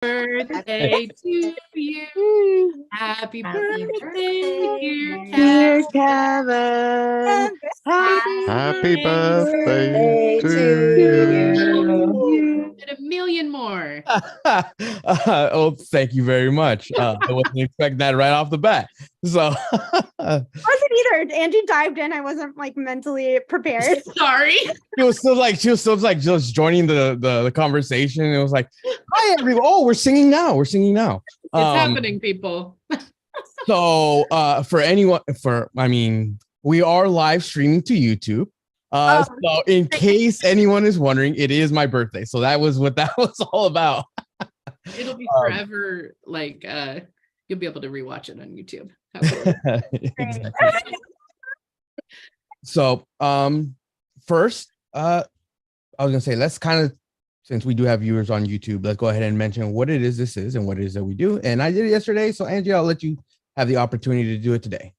birthday to you. Happy birthday, dear Kevin. Happy birthday to you. And a million more. Oh, thank you very much. I wasn't expecting that right off the bat. So I wasn't either. Angie dived in. I wasn't like mentally prepared. Sorry. she was still like just joining the conversation. It was like, hi everyone. Oh, we're singing now. It's happening, people. So we are live streaming to YouTube. So in case anyone is wondering, it is my birthday. So that was what that was all about. It'll be forever. You'll be able to rewatch it on YouTube. Exactly. So first, I was gonna say, let's kind of, since we do have viewers on YouTube, let's go ahead and mention what it is this is and what it is that we do. And I did it yesterday. So Angie, I'll let you have the opportunity to do it today.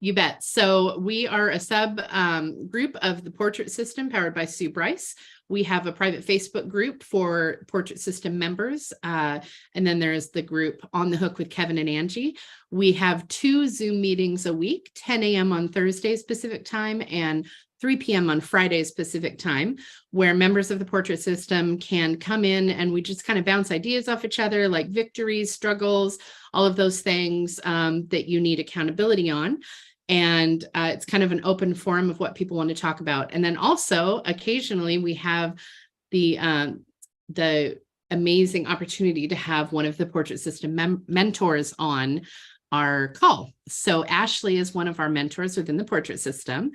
You bet. So we are a sub group of the Portrait System powered by Sue Bryce. We have a private Facebook group for Portrait System members. And then there's the group On the Hook with Kevin and Angie. We have 2 Zoom meetings a week, 10 a.m. on Thursdays Pacific time and 3 p.m. on Fridays Pacific time, where members of the Portrait System can come in and we just kind of bounce ideas off each other, like victories, struggles, all of those things that you need accountability on. And it's kind of an open forum of what people want to talk about. And then also occasionally we have the amazing opportunity to have one of the Portrait System mentors on our call. So Ashley is one of our mentors within the Portrait System.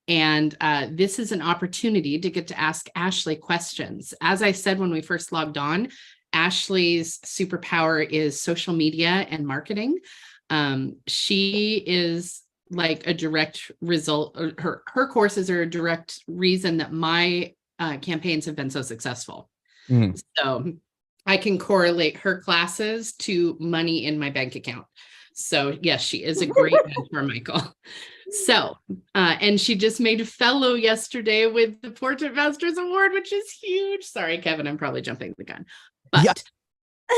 And this is an opportunity to get to ask Ashley questions. As I said when we first logged on, Ashley's superpower is social media and marketing. She is like a direct result, or her courses are a direct reason that my campaigns have been so successful. So I can correlate her classes to money in my bank account. So yes, she is a great mentor, Michael. So, and she just made a fellow yesterday with the Portrait Masters Award, which is huge. Sorry, Kevin, I'm probably jumping the gun. But yeah.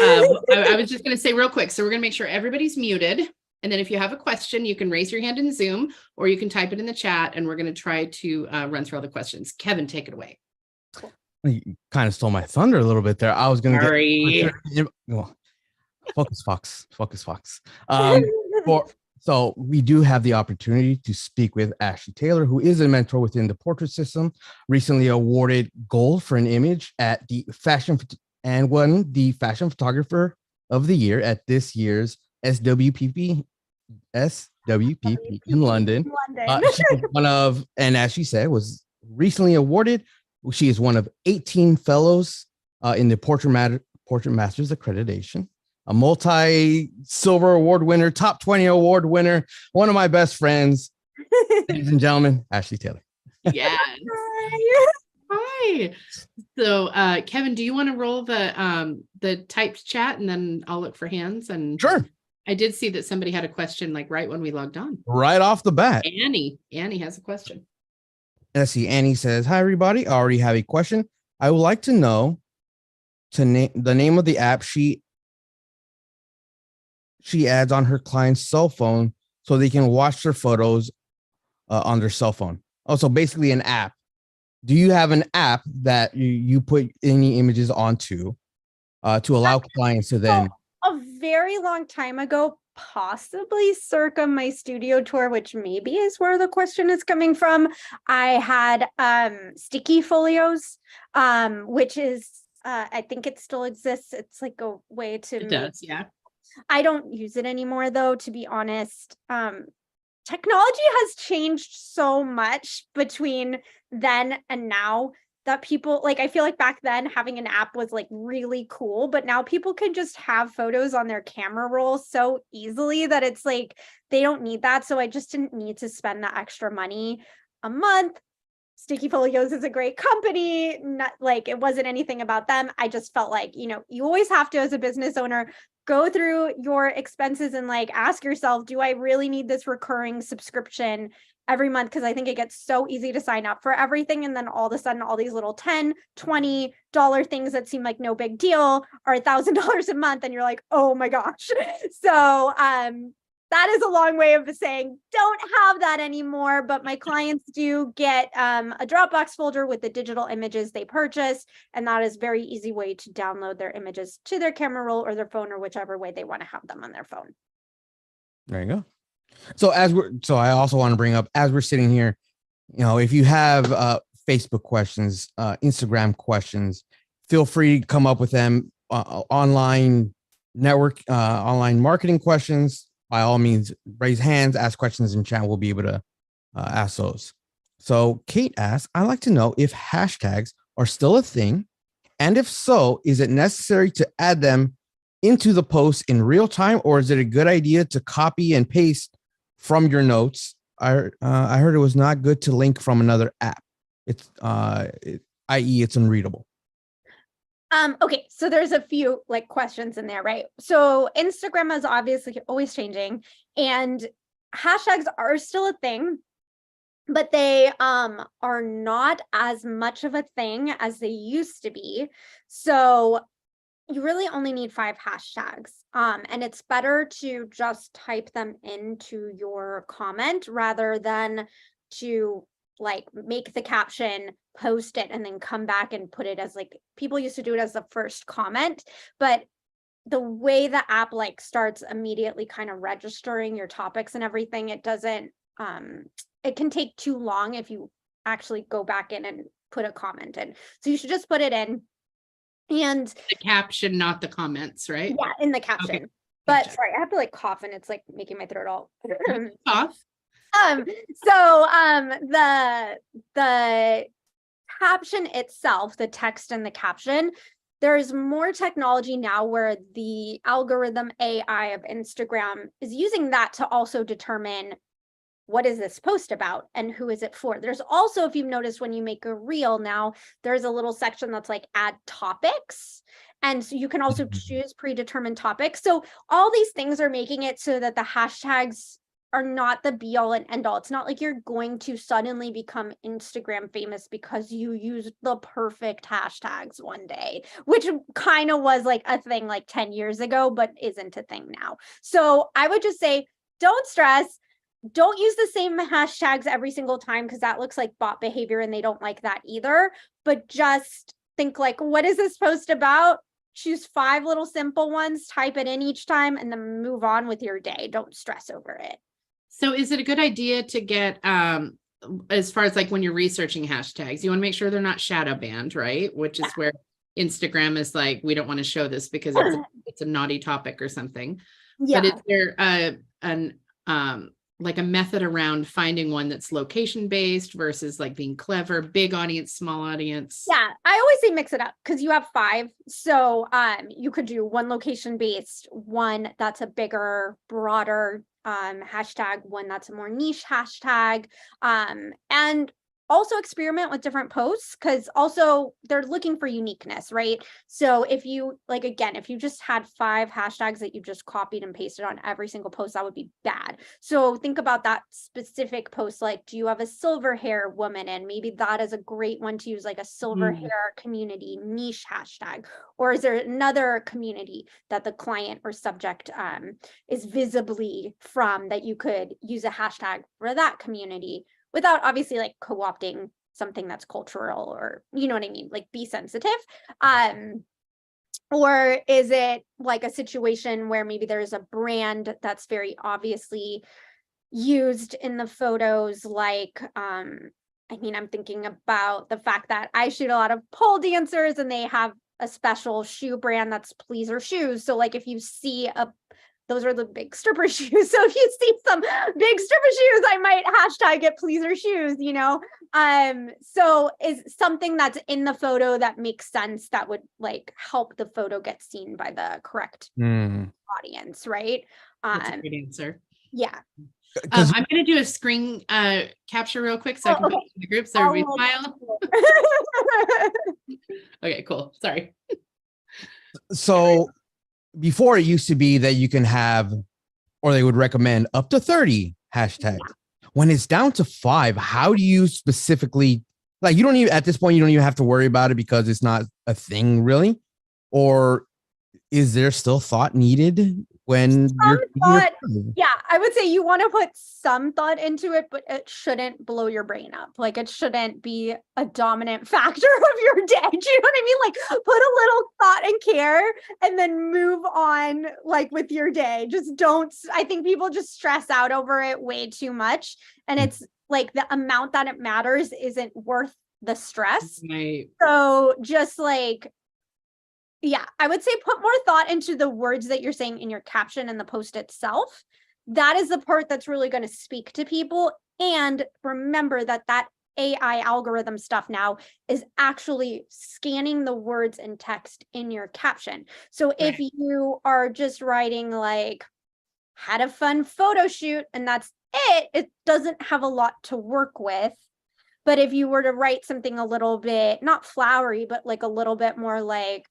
I was just going to say real quick. So we're going to make sure everybody's muted. And then if you have a question, you can raise your hand in Zoom or you can type it in the chat and we're going to try to run through all the questions. Kevin, take it away. You kind of stole my thunder a little bit there. I was going to get focus, Fox. So we do have the opportunity to speak with Ashley Taylor, who is a mentor within the Portrait System, recently awarded gold for an image at the Fashion Photographer of the Year at this year's SWPP in London. She was one of, and as she said, was recently awarded. She is one of 18 fellows in the Portrait Masters accreditation, a multi-silver award winner, top 20 award winner, one of my best friends, ladies and gentlemen, Ashley Taylor. Yes. Hi. So, Kevin, do you want to roll the typed chat and then I'll look for hands? And sure. I did see that somebody had a question like right when we logged on. Right off the bat. Annie has a question. Let's see. Annie says, hi, everybody. I already have a question. I would like to know the name of the app she adds on her client's cell phone so they can watch their photos on their cell phone. Also, basically an app. Do you have an app that you put any images onto to allow clients to then? A very long time ago, possibly circa my studio tour, which maybe is where the question is coming from. I had sticky folios, which is, I think it still exists. It's like a way to. It does, yeah. I don't use it anymore, though, to be honest. Technology has changed so much between then and now that people, like, I feel like back then having an app was like really cool, but now people can just have photos on their camera roll so easily that it's like they don't need that. So I just didn't need to spend the extra money a month Sticky Folios is a great company. Not like it wasn't anything about them. I just felt like, you know, you always have to, as a business owner, go through your expenses and like ask yourself, do I really need this recurring subscription every month? Because I think it gets so easy to sign up for everything. And then all of a sudden, all these little $10, $20 things that seem like no big deal are $1,000 a month. And you're like, oh my gosh. So, that is a long way of saying don't have that anymore, but my clients do get a Dropbox folder with the digital images they purchased, and that is a very easy way to download their images to their camera roll or their phone or whichever way they want to have them on their phone. There you go. So I also want to bring up, as we're sitting here, you know, if you have Facebook questions, Instagram questions, feel free to come up with them. Online marketing questions, by all means, raise hands, ask questions in chat. We'll be able to ask those. So Kate asks, I'd like to know if hashtags are still a thing. And if so, is it necessary to add them into the post in real time, or is it a good idea to copy and paste from your notes? I heard it was not good to link from another app. It's i.e. it's unreadable. Okay, so there's a few like questions in there, right? So Instagram is obviously always changing, and hashtags are still a thing, but they are not as much of a thing as they used to be. So you really only need 5 hashtags, and it's better to just type them into your comment rather than to like make the caption, post it, and then come back and put it as like people used to do it as the first comment. But the way the app like starts immediately kind of registering your topics and everything, it doesn't it can take too long if you actually go back in and put a comment in. So you should just put it in. And the caption, not the comments, right? Yeah, in the caption. Okay. But Gotcha. sorry, I have to like cough and it's like making my throat all Cough. The caption itself, the text and the caption, there's more technology now where the algorithm AI of Instagram is using that to also determine what is this post about and who is it for. There's also, if you've noticed, when you make a reel now, there's a little section that's like add topics. And so you can also choose predetermined topics. So all these things are making it so that the hashtags are not the be all and end all. It's not like you're going to suddenly become Instagram famous because you used the perfect hashtags one day, which kind of was like a thing like 10 years ago, but isn't a thing now. So I would just say, don't stress. Don't use the same hashtags every single time because that looks like bot behavior and they don't like that either. But just think like, what is this post about? Choose 5 little simple ones, type it in each time, and then move on with your day. Don't stress over it. So is it a good idea to get, as far as like when you're researching hashtags, you want to make sure they're not shadow banned, right? Which is where Instagram is like, we don't want to show this because it's a naughty topic or something. Yeah. But is there like a method around finding one that's location based versus like being clever, big audience, small audience? Yeah, I always say mix it up because you have 5. So you could do one location based, one that's a bigger, broader hashtag, one that's a more niche hashtag, and also experiment with different posts because also they're looking for uniqueness, right? So if you like, again, if you just had 5 hashtags that you just copied and pasted on every single post, that would be bad. So think about that specific post. Like, do you have a silver hair woman? And maybe that is a great one to use, like a silver hair community niche hashtag. Or is there another community that the client or subject is visibly from that you could use a hashtag for that community? Without obviously like co-opting something that's cultural or, you know what I mean? Like be sensitive. Or is it like a situation where maybe there's a brand that's very obviously used in the photos? Like, I'm thinking about the fact that I shoot a lot of pole dancers and they have a special shoe brand that's Pleaser Shoes. So like if you see those are the big stripper shoes. So if you see some big stripper shoes, I might hashtag it Pleaser Shoes, you know? So is something that's in the photo that makes sense that would like help the photo get seen by the correct audience, right? That's a great answer. Yeah. Because I'm going to do a screen capture real quick so I can put it in the group so I'll everybody look smile. Okay, cool. Sorry. so before it used to be that you can have, or they would recommend up to 30 hashtags. When it's down to 5, how do you specifically, like, you don't even, at this point, you don't even have to worry about it because it's not a thing really? Or is there still thought needed when you're thought, yeah, I would say you want to put some thought into it, but it shouldn't blow your brain up. Like, it shouldn't be a dominant factor of your day. Do you know what I mean? Like, put a little thought and care and then move on, like, with your day. Just don't, I think people just stress out over it way too much. And it's like the amount that it matters isn't worth the stress. Right. So just like, yeah, I would say put more thought into the words that you're saying in your caption and the post itself. That is the part that's really going to speak to people. And remember that that AI algorithm stuff now is actually scanning the words and text in your caption. So if you are just writing like, had a fun photo shoot, and that's it doesn't have a lot to work with. But if you were to write something a little bit, not flowery, but like a little bit more like,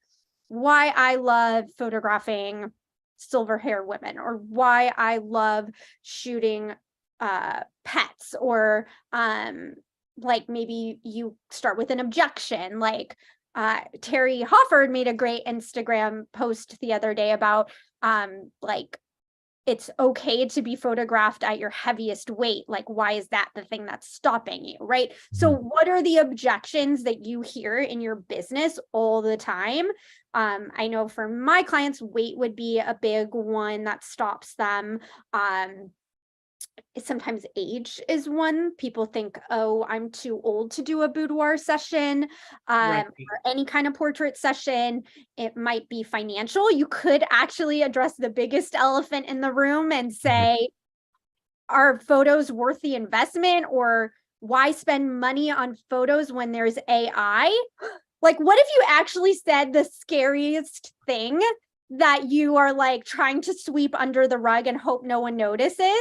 why I love photographing silver hair women, or why I love shooting pets, or like maybe you start with an objection. Like Terry Hofford made a great Instagram post the other day about like, it's okay to be photographed at your heaviest weight. Like, why is that the thing that's stopping you, right? So what are the objections that you hear in your business all the time? I know for my clients, weight would be a big one that stops them. Sometimes age is one. People think, oh, I'm too old to do a boudoir session, or any kind of portrait session. It might be financial. You could actually address the biggest elephant in the room and say, are photos worth the investment? Or why spend money on photos when there's AI? Like, what if you actually said the scariest thing that you are like trying to sweep under the rug and hope no one notices?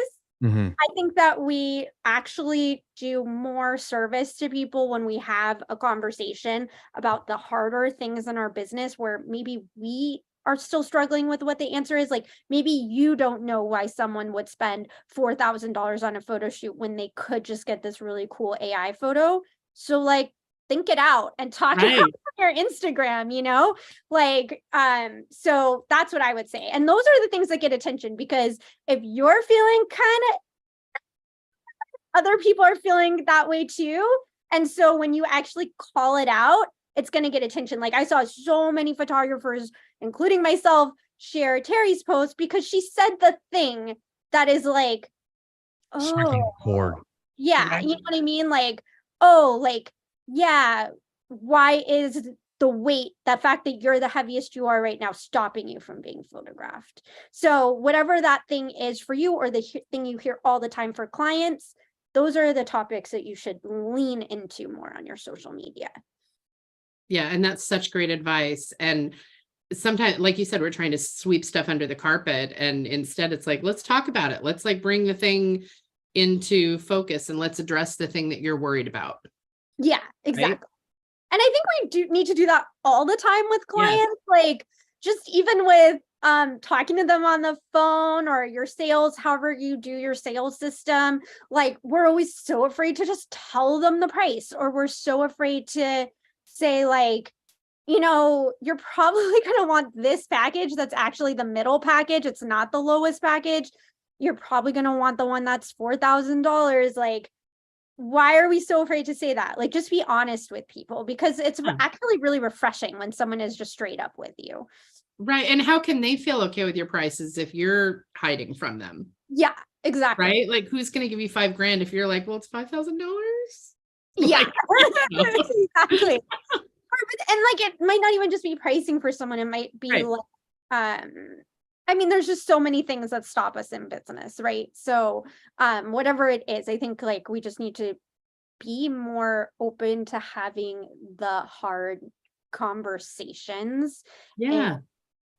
I think that we actually do more service to people when we have a conversation about the harder things in our business, where maybe we are still struggling with what the answer is. Like, maybe you don't know why someone would spend $4,000 on a photo shoot when they could just get this really cool AI photo. So like, think it out and talk about it on your Instagram, you know, like, so that's what I would say. And those are the things that get attention, because if you're feeling kind of, other people are feeling that way too. And so when you actually call it out, it's going to get attention. Like, I saw so many photographers, including myself, share Terry's post because she said the thing that is like, oh, yeah, you know what I mean? Like, oh, like, yeah, why is the weight, that fact that you're the heaviest you are right now, stopping you from being photographed? So whatever that thing is for you, or the thing you hear all the time for clients, those are the topics that you should lean into more on your social media. Yeah, and that's such great advice. And sometimes, like you said, we're trying to sweep stuff under the carpet, and instead it's like, let's talk about it. Let's like bring the thing into focus and let's address the thing that you're worried about. Yeah, exactly. Right? And I think we do need to do that all the time with clients. Like, just even with talking to them on the phone, or your sales, however you do your sales system. Like, we're always so afraid to just tell them the price, or we're so afraid to say like, you know, you're probably going to want this package that's actually the middle package. It's not the lowest package. You're probably going to want the one that's $4,000. Like, why are we so afraid to say that? Like, just be honest with people, because it's actually really refreshing when someone is just straight up with you. Right. And how can they feel okay with your prices if you're hiding from them? Yeah, exactly. Right. Like, who's going to give you $5,000 if you're like, well, it's $5,000? Yeah, like, exactly. And like, it might not even just be pricing for someone. It might be like, I mean, there's just so many things that stop us in business, right? So whatever it is, I think like we just need to be more open to having the hard conversations. Yeah. And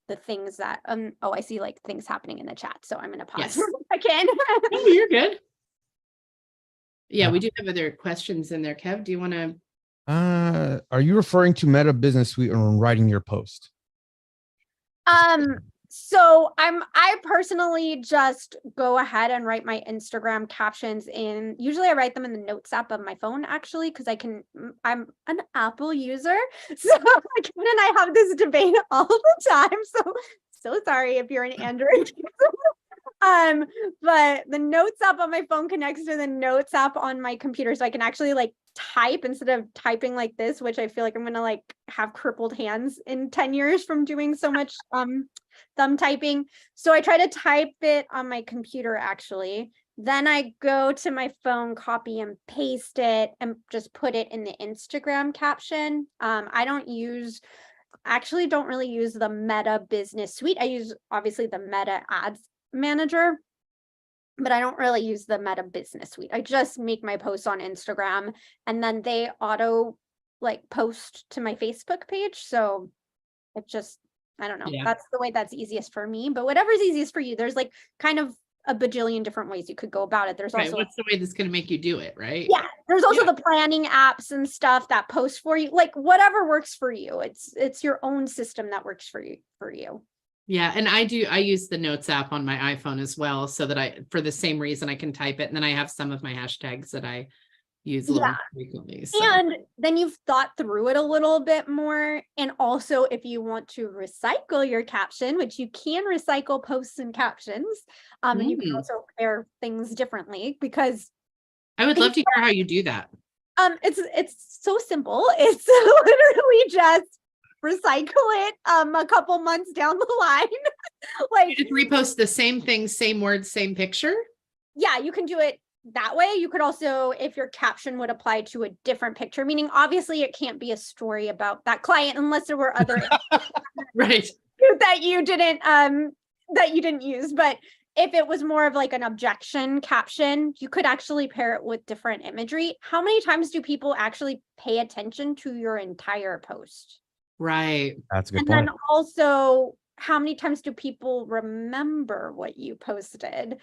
the things that, oh, I see like things happening in the chat. So I'm going to pause for a second. Oh, you're good. Yeah, we do have other questions in there. Kev, do you want to? Are you referring to Meta Business Suite when writing your post? So I personally just go ahead and write my Instagram captions in, usually I write them in the notes app of my phone, actually, because I'm an Apple user. So Ken and I have this debate all the time. So sorry if you're an Android user. But the notes app on my phone connects to the notes app on my computer. So I can actually like type instead of typing like this, which I feel like I'm gonna like have crippled hands in 10 years from doing so much thumb typing. So I try to type it on my computer actually. Then I go to my phone, copy and paste it, and just put it in the Instagram caption. I don't really use the Meta Business Suite. I use obviously the Meta Ads Manager, but I don't really use the Meta Business Suite. I just make my posts on Instagram and then they auto like post to my Facebook page. So it just, I don't know. Yeah. That's the way that's easiest for me, but whatever's easiest for you. There's like kind of a bajillion different ways you could go about it. There's Right. also What's the way that's going to make you do it, right? yeah, there's also the planning apps and stuff that post for you, like whatever works for you. It's your own system that works for you. Yeah, and I use the notes app on my iPhone as well, so that for the same reason I can type it, and then I have some of my hashtags that I use a little more frequently. So. And then you've thought through it a little bit more. And also if you want to recycle your caption, which you can recycle posts and captions, and you can also pair things differently, because I would love to hear how you do that. It's so simple. It's literally just recycle it a couple months down the line. Like you just repost the same thing, same words, same picture. Yeah, you can do it that way. You could also, if your caption would apply to a different picture, meaning obviously it can't be a story about that client unless there were other right that you didn't use. But if it was more of like an objection caption, you could actually pair it with different imagery. How many times do people actually pay attention to your entire post? Right. That's a good and point. Then also, how many times do people remember what you posted?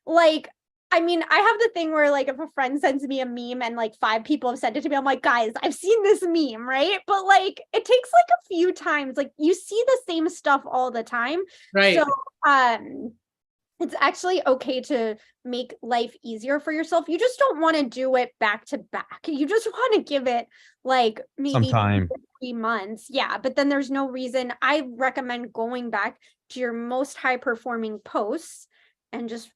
Like, I mean, I have the thing where like if a friend sends me a meme and like 5 people have sent it to me, I'm like, guys, I've seen this meme, right? But like it takes like a few times. Like you see the same stuff all the time. Right. So it's actually okay to make life easier for yourself. You just don't want to do it back to back. You just want to give it like maybe Some time. 3 months. Yeah, but then there's no reason. I recommend going back to your most high performing posts and just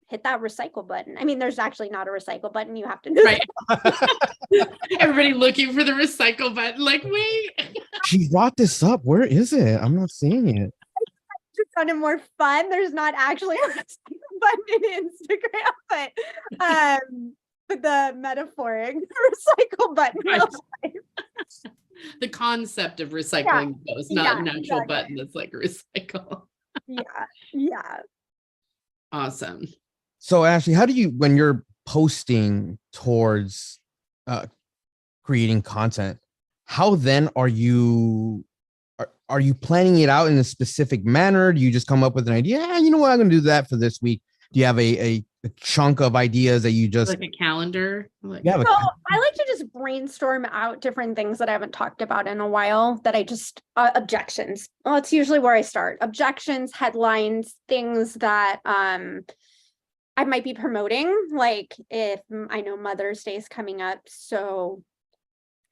hit that recycle button. I mean, there's actually not a recycle button. You have to do right. Everybody looking for the recycle button. Like, wait. She brought this up. Where is it? I'm not seeing it. Just sounded more fun. There's not actually a recycle button in Instagram, but the metaphoric recycle button. Right. The concept of recycling those, not an actual button that's like recycle. Yeah. Awesome. So Ashley, how do you, when you're posting towards creating content, how then are you planning it out in a specific manner? Do you just come up with an idea? Yeah, you know what, I'm going to do that for this week. Do you have a chunk of ideas that you just like a calendar? I like to just brainstorm out different things that I haven't talked about in a while that I just objections. Well, it's usually where I start. Objections, headlines, things that I might be promoting, like if I know Mother's Day is coming up. So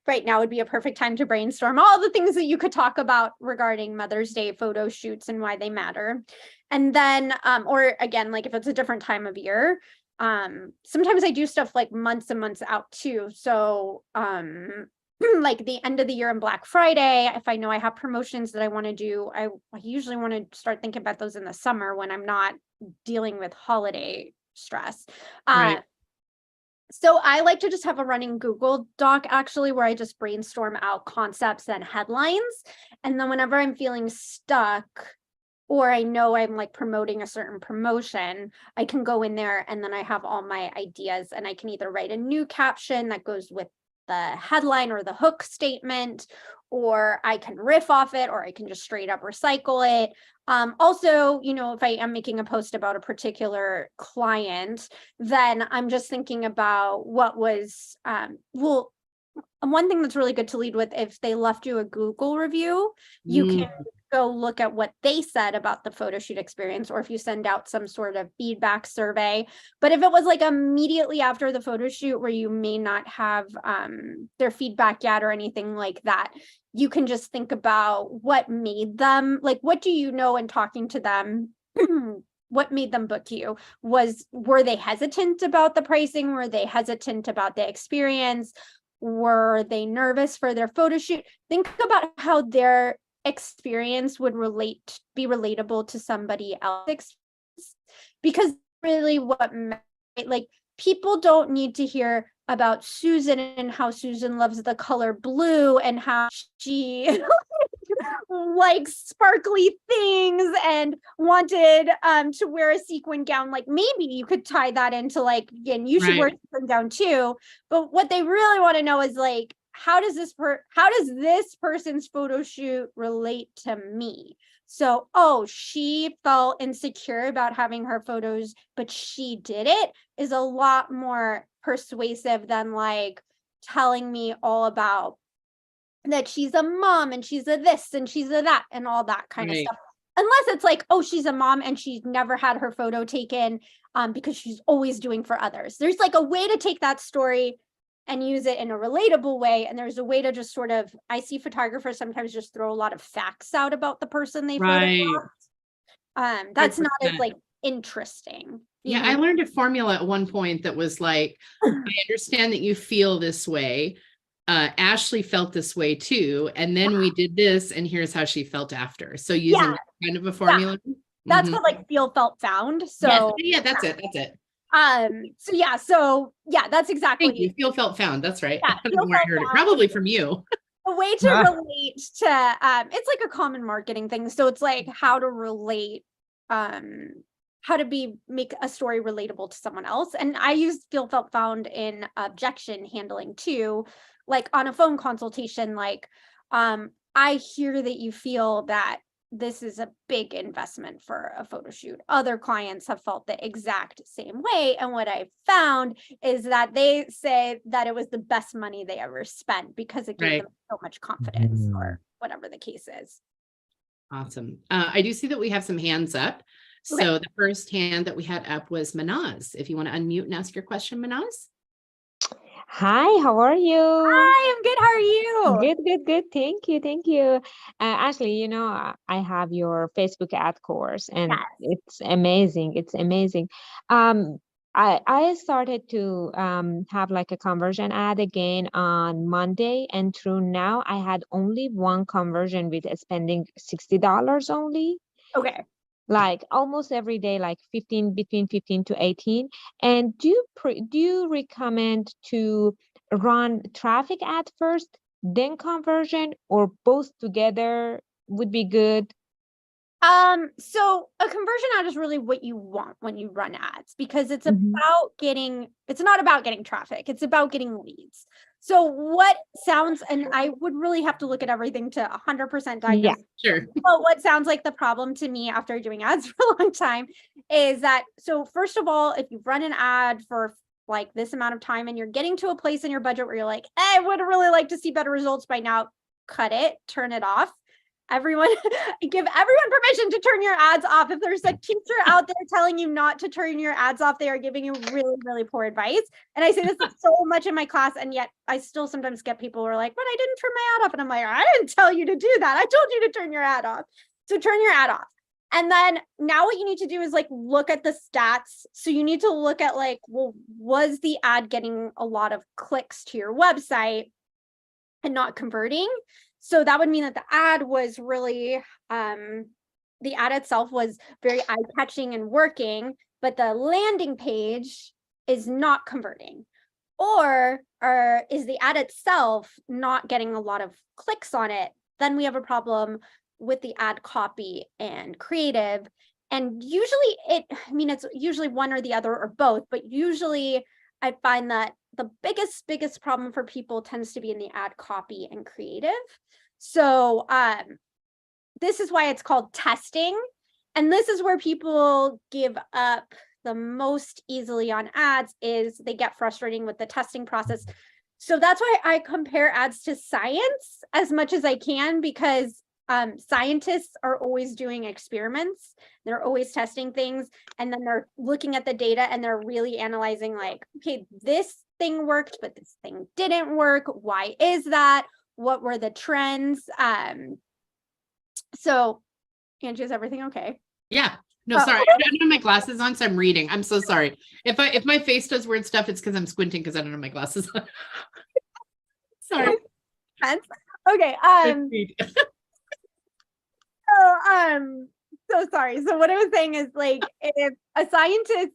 right now would be a perfect time to brainstorm all the things that you could talk about regarding Mother's Day photo shoots and why they matter. And then, or again, like if it's a different time of year, sometimes I do stuff like months and months out too. So, like the end of the year and Black Friday, if I know I have promotions that I want to do, I usually want to start thinking about those in the summer when I'm not dealing with holiday stress. Right. So I like to just have a running Google Doc actually, where I just brainstorm out concepts and headlines. And then whenever I'm feeling stuck, or I know I'm like promoting a certain promotion, I can go in there and then I have all my ideas and I can either write a new caption that goes with the headline or the hook statement, or I can riff off it, or I can just straight up recycle it. Also, you know, if I am making a post about a particular client, then I'm just thinking about what was, well, one thing that's really good to lead with, if they left you a Google review, you can go look at what they said about the photo shoot experience, or if you send out some sort of feedback survey. But if it was like immediately after the photo shoot where you may not have their feedback yet or anything like that, you can just think about what made them, like, what do you know in talking to them? What made them book you? Were they hesitant about the pricing? Were they hesitant about the experience? Were they nervous for their photo shoot? Think about how their experience would be relatable to somebody else's, because really like, people don't need to hear about Susan and how Susan loves the color blue and how she likes sparkly things and wanted to wear a sequin gown. Like, maybe you could tie that into, like, again, you should wear a sequin gown too. But what they really want to know is, like, how does this person's photo shoot relate to me? So, oh, she felt insecure about having her photos, but she did it, is a lot more persuasive than, like, telling me all about that she's a mom and she's a this and she's a that and all that kind of stuff. Unless it's like, oh, she's a mom and she's never had her photo taken because she's always doing for others. There's like a way to take that story and use it in a relatable way. And there's a way to just sort of, I see photographers sometimes just throw a lot of facts out about the person they photographed. That's 100%. Not as, like, interesting. Yeah, I learned a formula at one point that was like, I understand that you feel this way. Ashley felt this way too. And then we did this, and here's how she felt after. So using that kind of a formula. Yeah. That's what, like, feel, felt, found. So yeah, that's it. So that's exactly. Thank you. Feel, felt, found. That's right. Yeah, I don't know where I heard it. Probably from you. A way to relate to it's like a common marketing thing. So it's like how to relate, how to make a story relatable to someone else. And I use feel, felt, found in objection handling too. Like on a phone consultation, like, I hear that you feel that this is a big investment for a photo shoot. Other clients have felt the exact same way. And what I found is that they say that it was the best money they ever spent because it gave them so much confidence, or whatever the case is. Awesome. I do see that we have some hands up. So the first hand that we had up was Manaz. If you want to unmute and ask your question, Manaz. Hi, how are you? Hi, I'm good. How are you? Good. Thank you. Ashley, you know, I have your Facebook ad course, and it's amazing. I started to have like a conversion ad again on Monday, and through now I had only one conversion with spending $60 only. Okay. Like almost every day, like between 15 to 18. And do you recommend to run traffic ad first, then conversion, or both together would be good? So a conversion ad is really what you want when you run ads, because it's about it's not about getting traffic, it's about getting leads. So what sounds, and I would really have to look at everything to 100% diagnose. Yeah, sure. But what sounds like the problem to me after doing ads for a long time is that, so first of all, if you've run an ad for like this amount of time and you're getting to a place in your budget where you're like, I would really like to see better results by now, cut it, turn it off. Give everyone permission to turn your ads off. If there's a teacher out there telling you not to turn your ads off, they are giving you really, really poor advice. And I say this so much in my class, and yet I still sometimes get people who are like, but I didn't turn my ad off. And I'm like, I didn't tell you to do that. I told you to turn your ad off. So turn your ad off. And then now what you need to do is like look at the stats. So you need to look at like, well, was the ad getting a lot of clicks to your website and not converting? So that would mean that the ad was really, the ad itself was very eye-catching and working, but the landing page is not converting. Or is the ad itself not getting a lot of clicks on it? Then we have a problem with the ad copy and creative. And usually it's usually one or the other or both, but usually I find that the biggest problem for people tends to be in the ad copy and creative. So this is why it's called testing. And this is where people give up the most easily on ads, is they get frustrating with the testing process. So that's why I compare ads to science as much as I can, because scientists are always doing experiments. They're always testing things, and then they're looking at the data and they're really analyzing, like, okay, this thing worked, but this thing didn't work. Why is that? What were the trends? So Angie, is everything okay? Yeah. No, Oh. sorry. I don't have my glasses on, so I'm reading. I'm so sorry. If my face does weird stuff, it's because I'm squinting because I don't have my glasses on. Sorry. Okay. So sorry. So what I was saying is, like, if a scientist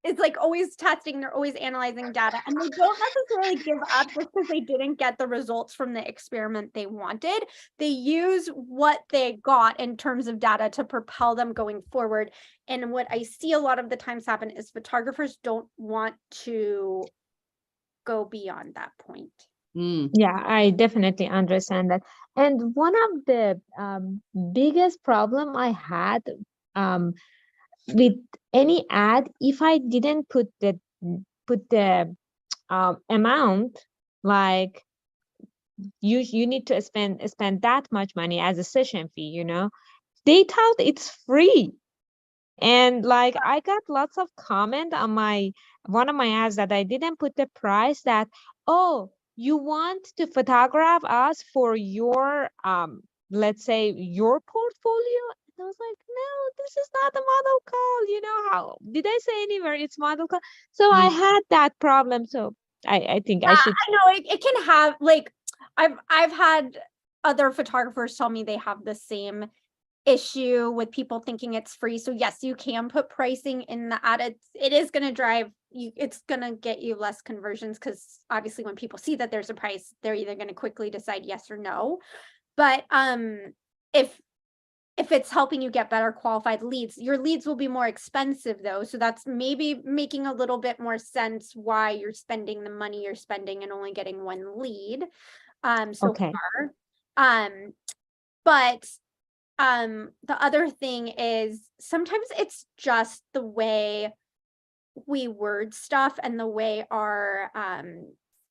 is like always testing, they're always analyzing data, and they don't necessarily give up just because they didn't get the results from the experiment they wanted. They use what they got in terms of data to propel them going forward. And what I see a lot of the times happen is photographers don't want to go beyond that point. Yeah, I definitely understand that. And one of the biggest problem I had with any ad, if I didn't put the amount, like you need to spend that much money as a session fee, you know, they thought it's free. And like I got lots of comment on one of my ads that I didn't put the price, that, oh, you want to photograph us for your let's say your portfolio. And I was like, no, this is not a model call. You know, how did I say anywhere it's model call? So I had that problem. So I think I should. I know it can have, like, I've had other photographers tell me they have the same issue with people thinking it's free. So yes, you can put pricing in the ad. It is going to drive you, it's going to get you less conversions, because obviously when people see that there's a price, they're either going to quickly decide yes or no. But if it's helping you get better qualified leads, your leads will be more expensive though. So that's maybe making a little bit more sense why you're spending the money you're spending and only getting one lead so Okay. far. But the other thing is, sometimes it's just the way we word stuff and the way our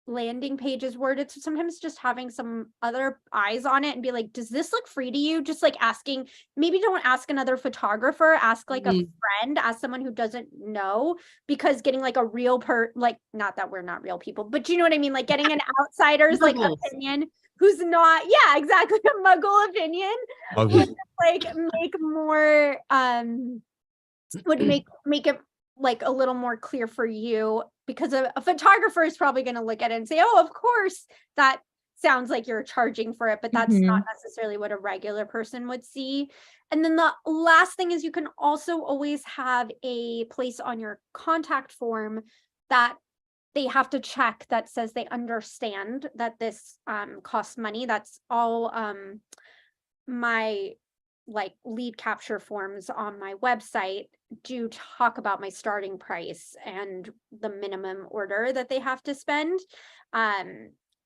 landing page is worded. So sometimes just having some other eyes on it and be like, does this look free to you? Just like asking, maybe don't ask another photographer, ask like a friend, ask someone who doesn't know, because getting like a real like, not that we're not real people, but you know what I mean? Like getting an outsider's like opinion who's not, yeah, exactly, a muggle opinion would like make more, would make it like a little more clear for you, because a photographer is probably going to look at it and say, oh, of course, that sounds like you're charging for it, but that's not necessarily what a regular person would see. And then the last thing is, you can also always have a place on your contact form that they have to check that says they understand that this costs money. That's all my like lead capture forms on my website do talk about my starting price and the minimum order that they have to spend.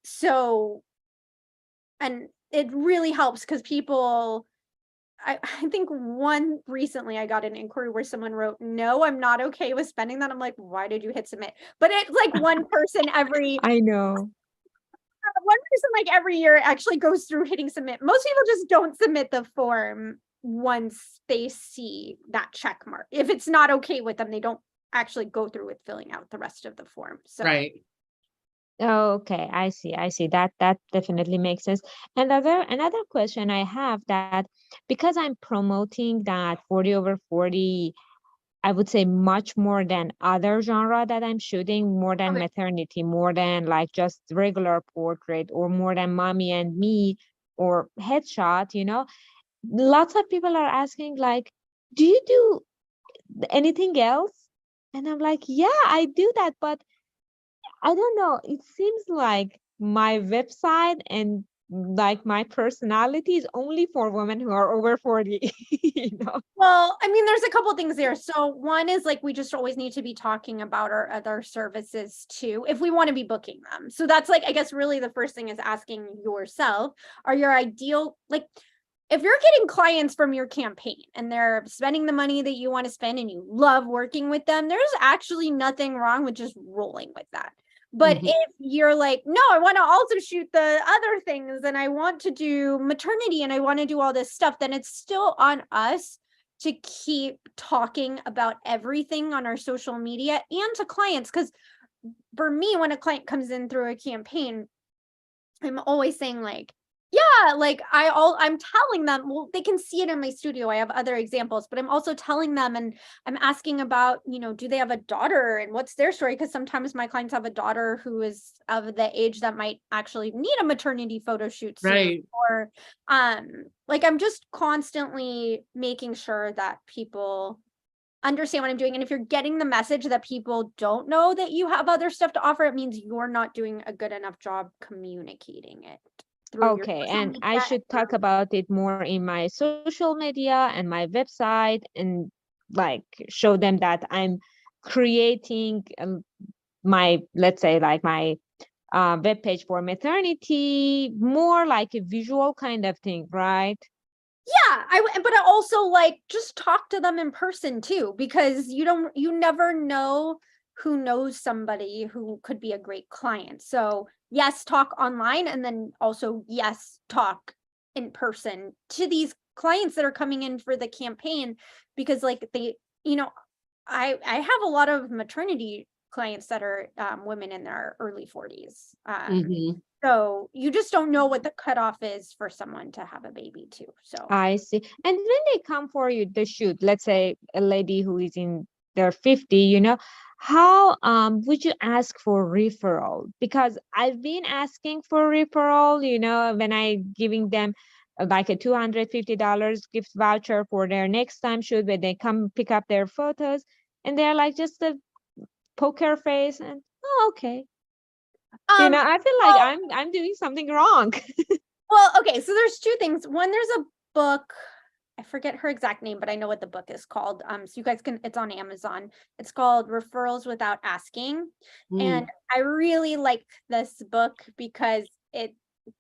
So, and it really helps, because people, I think one recently I got an inquiry where someone wrote, no, I'm not okay with spending that. I'm like, why did you hit submit? But it's like one person every I know. one person like every year actually goes through hitting submit. Most people just don't submit the form once they see that check mark. If it's not okay with them, they don't actually go through with filling out the rest of the form. So Right. Oh, okay, I see. That definitely makes sense. And another question I have, that because I'm promoting that 40 over 40, I would say much more than other genre that I'm shooting, more than maternity, more than like just regular portrait, or more than mommy and me, or headshot, you know, lots of people are asking like, do you do anything else? And I'm like, yeah, I do that, but I don't know. It seems like my website and like my personality is only for women who are over 40, you know? Well, I mean, there's a couple things there. So one is like, we just always need to be talking about our other services too, if we want to be booking them. So that's like, I guess really the first thing is asking yourself, are your ideal, like, if you're getting clients from your campaign and they're spending the money that you want to spend and you love working with them, there's actually nothing wrong with just rolling with that. But Mhm. if you're like, no, I want to also shoot the other things and I want to do maternity and I want to do all this stuff, then it's still on us to keep talking about everything on our social media and to clients. Because for me, when a client comes in through a campaign, I'm always saying like, yeah, like I'm telling them, well, they can see it in my studio. I have other examples, but I'm also telling them and I'm asking about, you know, do they have a daughter and what's their story? Because sometimes my clients have a daughter who is of the age that might actually need a maternity photo shoot soon. Right. Or like I'm just constantly making sure that people understand what I'm doing. And if you're getting the message that people don't know that you have other stuff to offer, it means you're not doing a good enough job communicating it through your Okay, social and media I should talk about it more in my social media and my website and like show them that I'm creating my, let's say like my web page for maternity, more like a visual kind of thing, right? Yeah, but I also like just talk to them in person too, because you never know who knows somebody who could be a great client. So yes, talk online, and then also yes, talk in person to these clients that are coming in for the campaign, because like they, you know, I have a lot of maternity clients that are women in their early 40s. Mhm. So you just don't know what the cutoff is for someone to have a baby too. So I see. And when they come for you, the shoot, let's say a lady who is in their 50, you know, how would you ask for referral? Because I've been asking for referral, you know, when I giving them like a $250 gift voucher for their next time shoot where they come pick up their photos and they're like just a poker face and oh okay. You know, I feel like well, I'm doing something wrong. well, okay, so there's two things. One, there's a book, I forget her exact name, but I know what the book is called. So you guys can, it's on Amazon. It's called Referrals Without Asking. And Mm. I really like this book because it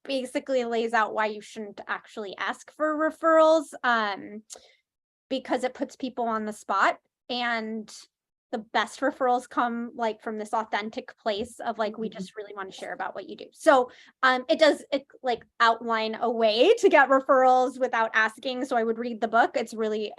basically lays out why you shouldn't actually ask for referrals, because it puts people on the spot, and the best referrals come like from this authentic place of like, we just really want to share about what you do. So it does like outline a way to get referrals without asking. So I would read the book. It's really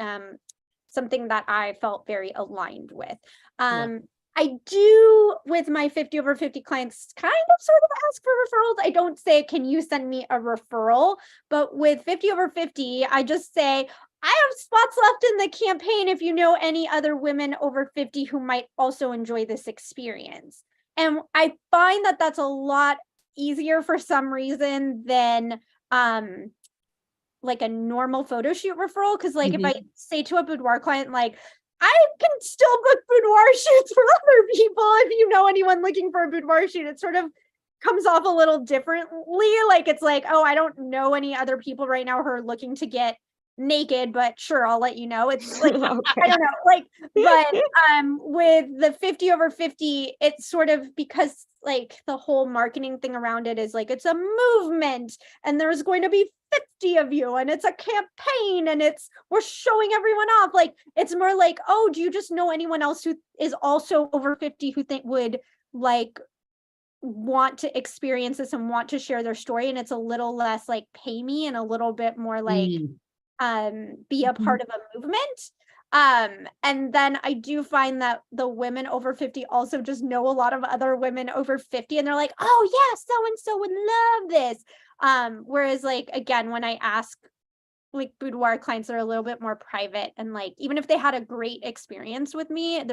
something that I felt very aligned with. Yeah. I do with my 50 over 50 clients kind of sort of ask for referrals. I don't say, can you send me a referral? But with 50 over 50, I just say, I have spots left in the campaign if you know any other women over 50 who might also enjoy this experience. And I find that that's a lot easier for some reason than like a normal photo shoot referral. Because like if I say to a boudoir client, like, I can still book boudoir shoots for other people if you know anyone looking for a boudoir shoot, it sort of comes off a little differently. Like it's like, oh, I don't know any other people right now who are looking to get naked, but sure, I'll let you know. It's like, Okay. I don't know, like, but with the 50 over 50, it's sort of because like the whole marketing thing around it is like, it's a movement and there's going to be 50 of you and it's a campaign and we're showing everyone off. Like, it's more like, oh, do you just know anyone else who is also over 50 who would like want to experience this and want to share their story? And it's a little less like pay me and a little bit more like be a part of a movement. And then I do find that the women over 50 also just know a lot of other women over 50 and they're like, oh yeah, so and so would love this. Whereas like, again, when I ask like boudoir clients that are a little bit more private and like, even if they had a great experience with me,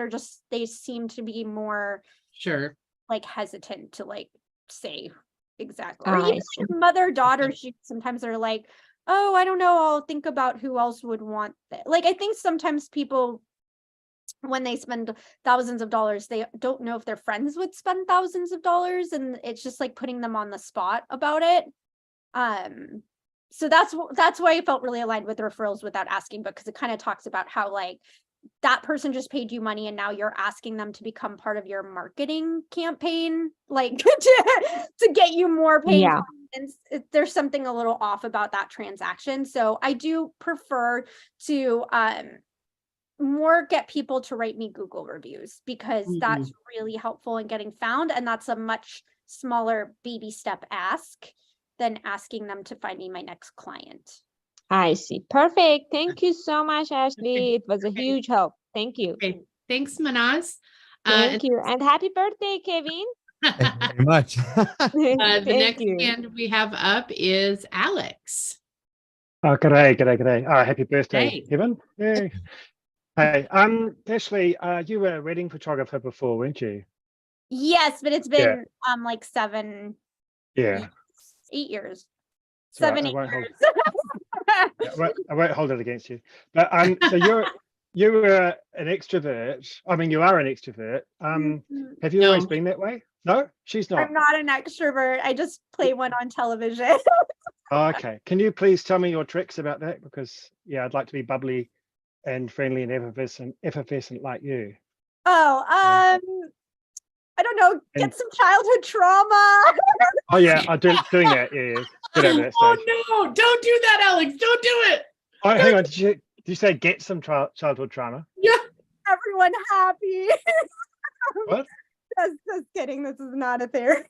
they seem to be more Sure. like hesitant to like say exactly, or I even see. like mother-daughter shoots, sometimes they're like, oh, I don't know, I'll think about who else would want that. Like, I think sometimes people, when they spend thousands of dollars, they don't know if their friends would spend thousands of dollars, and it's just like putting them on the spot about it. So that's why I felt really aligned with referrals without asking, because it kind of talks about how like that person just paid you money and now you're asking them to become part of your marketing campaign, like to get you more paying clients. There's something a little off about that transaction. So I do prefer to more get people to write me Google reviews, because that's really helpful in getting found. And that's a much smaller baby step ask than asking them to find me my next client. I see. Perfect. Thank you so much, Ashley. It was a huge help. Thank you. Okay. Thanks, Manaz. Thank you. And happy birthday, Kevin. Thank you very much. The Thank next you. hand we have up is Alex. Oh, g'day. Happy birthday, Hey. Kevin. Yay. Hey, Ashley, you were a wedding photographer before, weren't you? Yes, but it's been like 7 Yeah. 8 years. It's all 7 right, 8 I won't hold- years. I won't hold it against you. But so you were an extrovert. I mean, you are an extrovert. Have you always been that way? No, she's not. I'm not an extrovert. I just play one on television. Oh, okay. Can you please tell me your tricks about that? Because I'd like to be bubbly and friendly and effervescent like you. Oh, I don't know. Get some childhood trauma. Oh yeah, I'm doing that. Yeah. Get over that stage. Oh no! Don't do that, Alex. Don't do it. Oh, hang on. Did you say get some childhood trauma? Yeah. Everyone happy. What? Just kidding. This is not a therapy.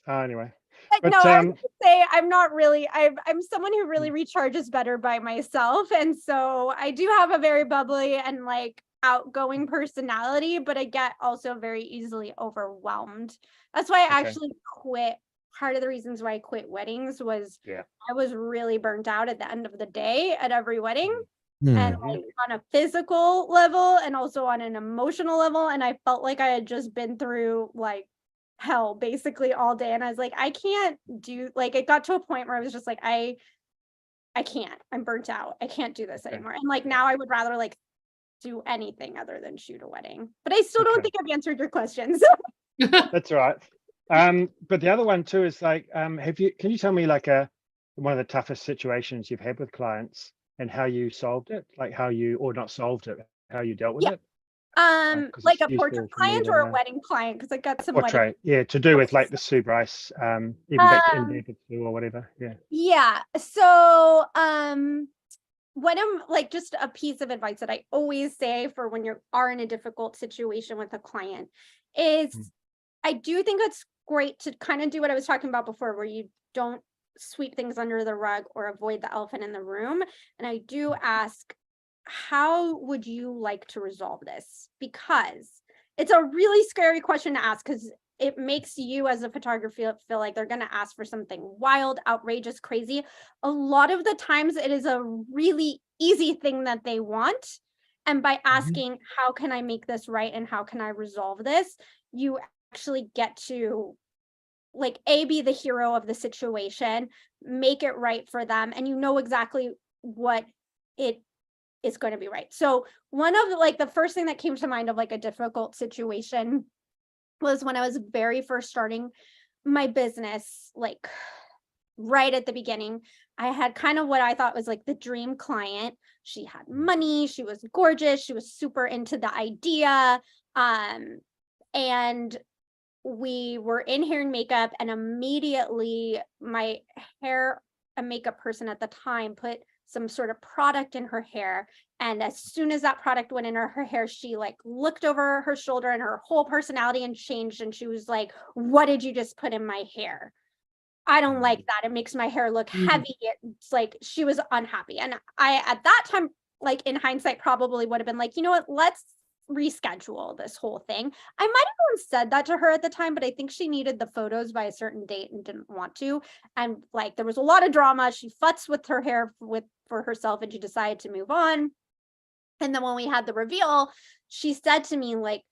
Anyway. But no, I would say I'm not really. I'm someone who really recharges better by myself, and so I do have a very bubbly and like outgoing personality, but I get also very easily overwhelmed. That's why I actually quit. Part of the reasons why I quit weddings was I was really burnt out at the end of the day at every wedding. And like, on a physical level and also on an emotional level, and I felt like I had just been through like hell basically all day, and I was like, I can't do, like, it got to a point where I was just like, I can't, I'm burnt out, I can't do this anymore. And like now I would rather like do anything other than shoot a wedding, but I still don't think I've answered your questions. That's all right. But the other one too is like, can you tell me like one of the toughest situations you've had with clients and how you solved it, like how you, or not solved it, how you dealt with it? Like a portrait client or a wedding client, because I got some portrait, to do with like the Sue Bryce, even back to David Sue or whatever. So when I'm like, just a piece of advice that I always say for when you are in a difficult situation with a client is I do think it's great to kind of do what I was talking about before, where you don't sweep things under the rug or avoid the elephant in the room. And I do ask, how would you like to resolve this? Because it's a really scary question to ask, because it makes you as a photographer feel like they're going to ask for something wild, outrageous, crazy. A lot of the times it is a really easy thing that they want. And by asking, how can I make this right? And how can I resolve this? You actually get to like be the hero of the situation, make it right for them. And you know exactly what it is going to be right. So one of the first thing that came to mind of like a difficult situation was when I was very first starting my business, like right at the beginning. I had kind of what I thought was like the dream client. She had money, she was gorgeous, she was super into the idea. And we were in hair and makeup, and immediately my hair and makeup person at the time put some sort of product in her hair. And as soon as that product went in her hair, she like looked over her shoulder and her whole personality and changed. And she was like, what did you just put in my hair? I don't like that. It makes my hair look heavy. It's like, she was unhappy. And I, at that time, like in hindsight, probably would have been like, you know what, let's reschedule this whole thing. I might have even said that to her at the time, but I think she needed the photos by a certain date and didn't want to. And like, there was a lot of drama. She futzed with her hair for herself, and she decided to move on. And then when we had the reveal, she said to me, like,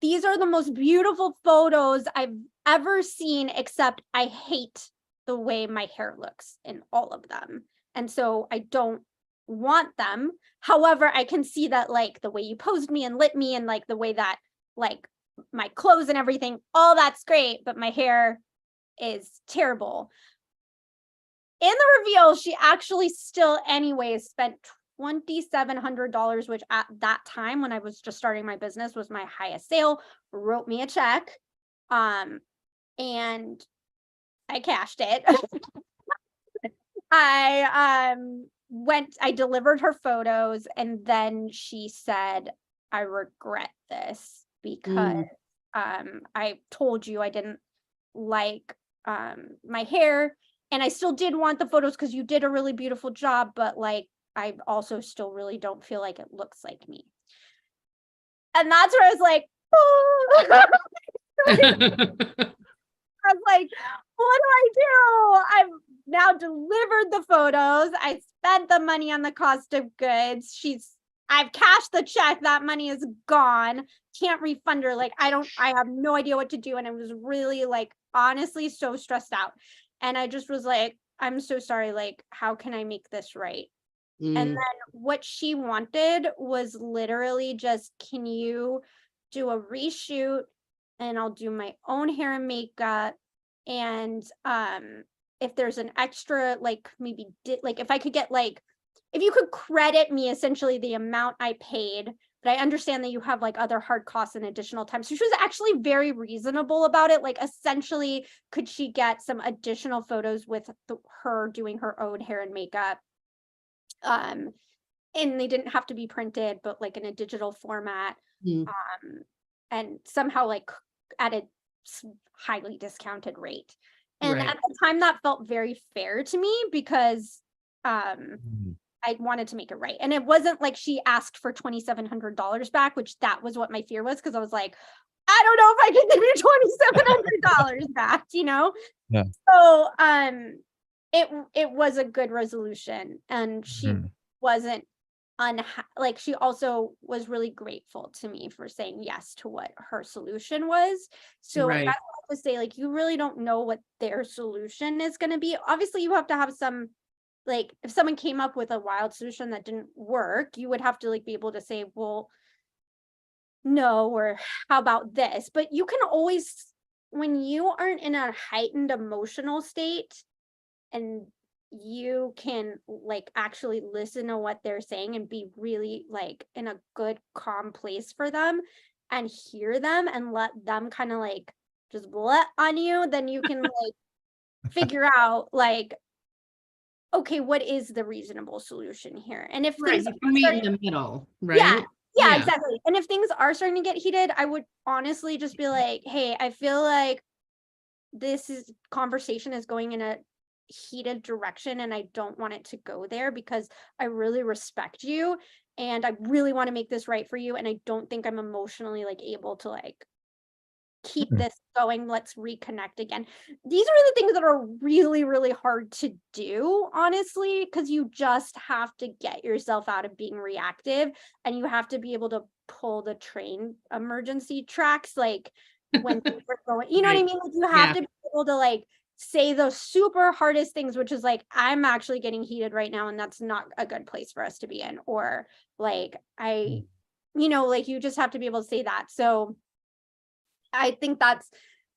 these are the most beautiful photos I've ever seen, except I hate the way my hair looks in all of them. And so I don't want them. However, I can see that like the way you posed me and lit me and like the way that like my clothes and everything, all that's great, but my hair is terrible. In the reveal, she actually still anyways spent $2,700, which at that time when I was just starting my business was my highest sale, wrote me a check. And I cashed it. I delivered her photos, and then she said, I regret this because I told you I didn't like my hair, and I still did want the photos because you did a really beautiful job, but like I also still really don't feel like it looks like me. And that's where I was like, oh. I was like, what do? I've now delivered the photos. I spent the money on the cost of goods. I've cashed the check. That money is gone. Can't refund her. Like, I have no idea what to do. And I was really like, honestly, so stressed out. And I just was like, I'm so sorry. Like, how can I make this right? And then what she wanted was literally just, can you do a reshoot and I'll do my own hair and makeup. And if there's an extra, like maybe like if I could get like, if you could credit me essentially the amount I paid, but I understand that you have like other hard costs and additional time. So she was actually very reasonable about it. Like essentially, could she get some additional photos with her doing her own hair and makeup? And they didn't have to be printed, but like in a digital format. And somehow like at a highly discounted rate. And at the time that felt very fair to me because I wanted to make it right. And it wasn't like she asked for $2,700 back, which that was what my fear was, because I was like, I don't know if I can give you $2,700 back, you know? Yeah. So it was a good resolution, and she wasn't like she also was really grateful to me for saying yes to what her solution was. So that's what I would say, like, you really don't know what their solution is going to be. Obviously you have to have some, like, if someone came up with a wild solution that didn't work, you would have to like be able to say, well, no, or how about this? But you can always, when you aren't in a heightened emotional state and you can like actually listen to what they're saying and be really like in a good calm place for them and hear them and let them kind of like just blah on you, then you can like figure out like, okay, what is the reasonable solution here? And if things you can meet in the middle, right? Yeah, exactly. And if things are starting to get heated, I would honestly just be like, hey, I feel like conversation is going in a heated direction and I don't want it to go there because I really respect you and I really want to make this right for you, and I don't think I'm emotionally like able to like keep this going. Let's reconnect again. These are the things that are really, really hard to do, honestly, because you just have to get yourself out of being reactive and you have to be able to pull the train emergency tracks, like when things are going, you know what I mean? Like you have to be able to like say those super hardest things, which is like, I'm actually getting heated right now and that's not a good place for us to be in. Or like, you know, like you just have to be able to say that. So I think that's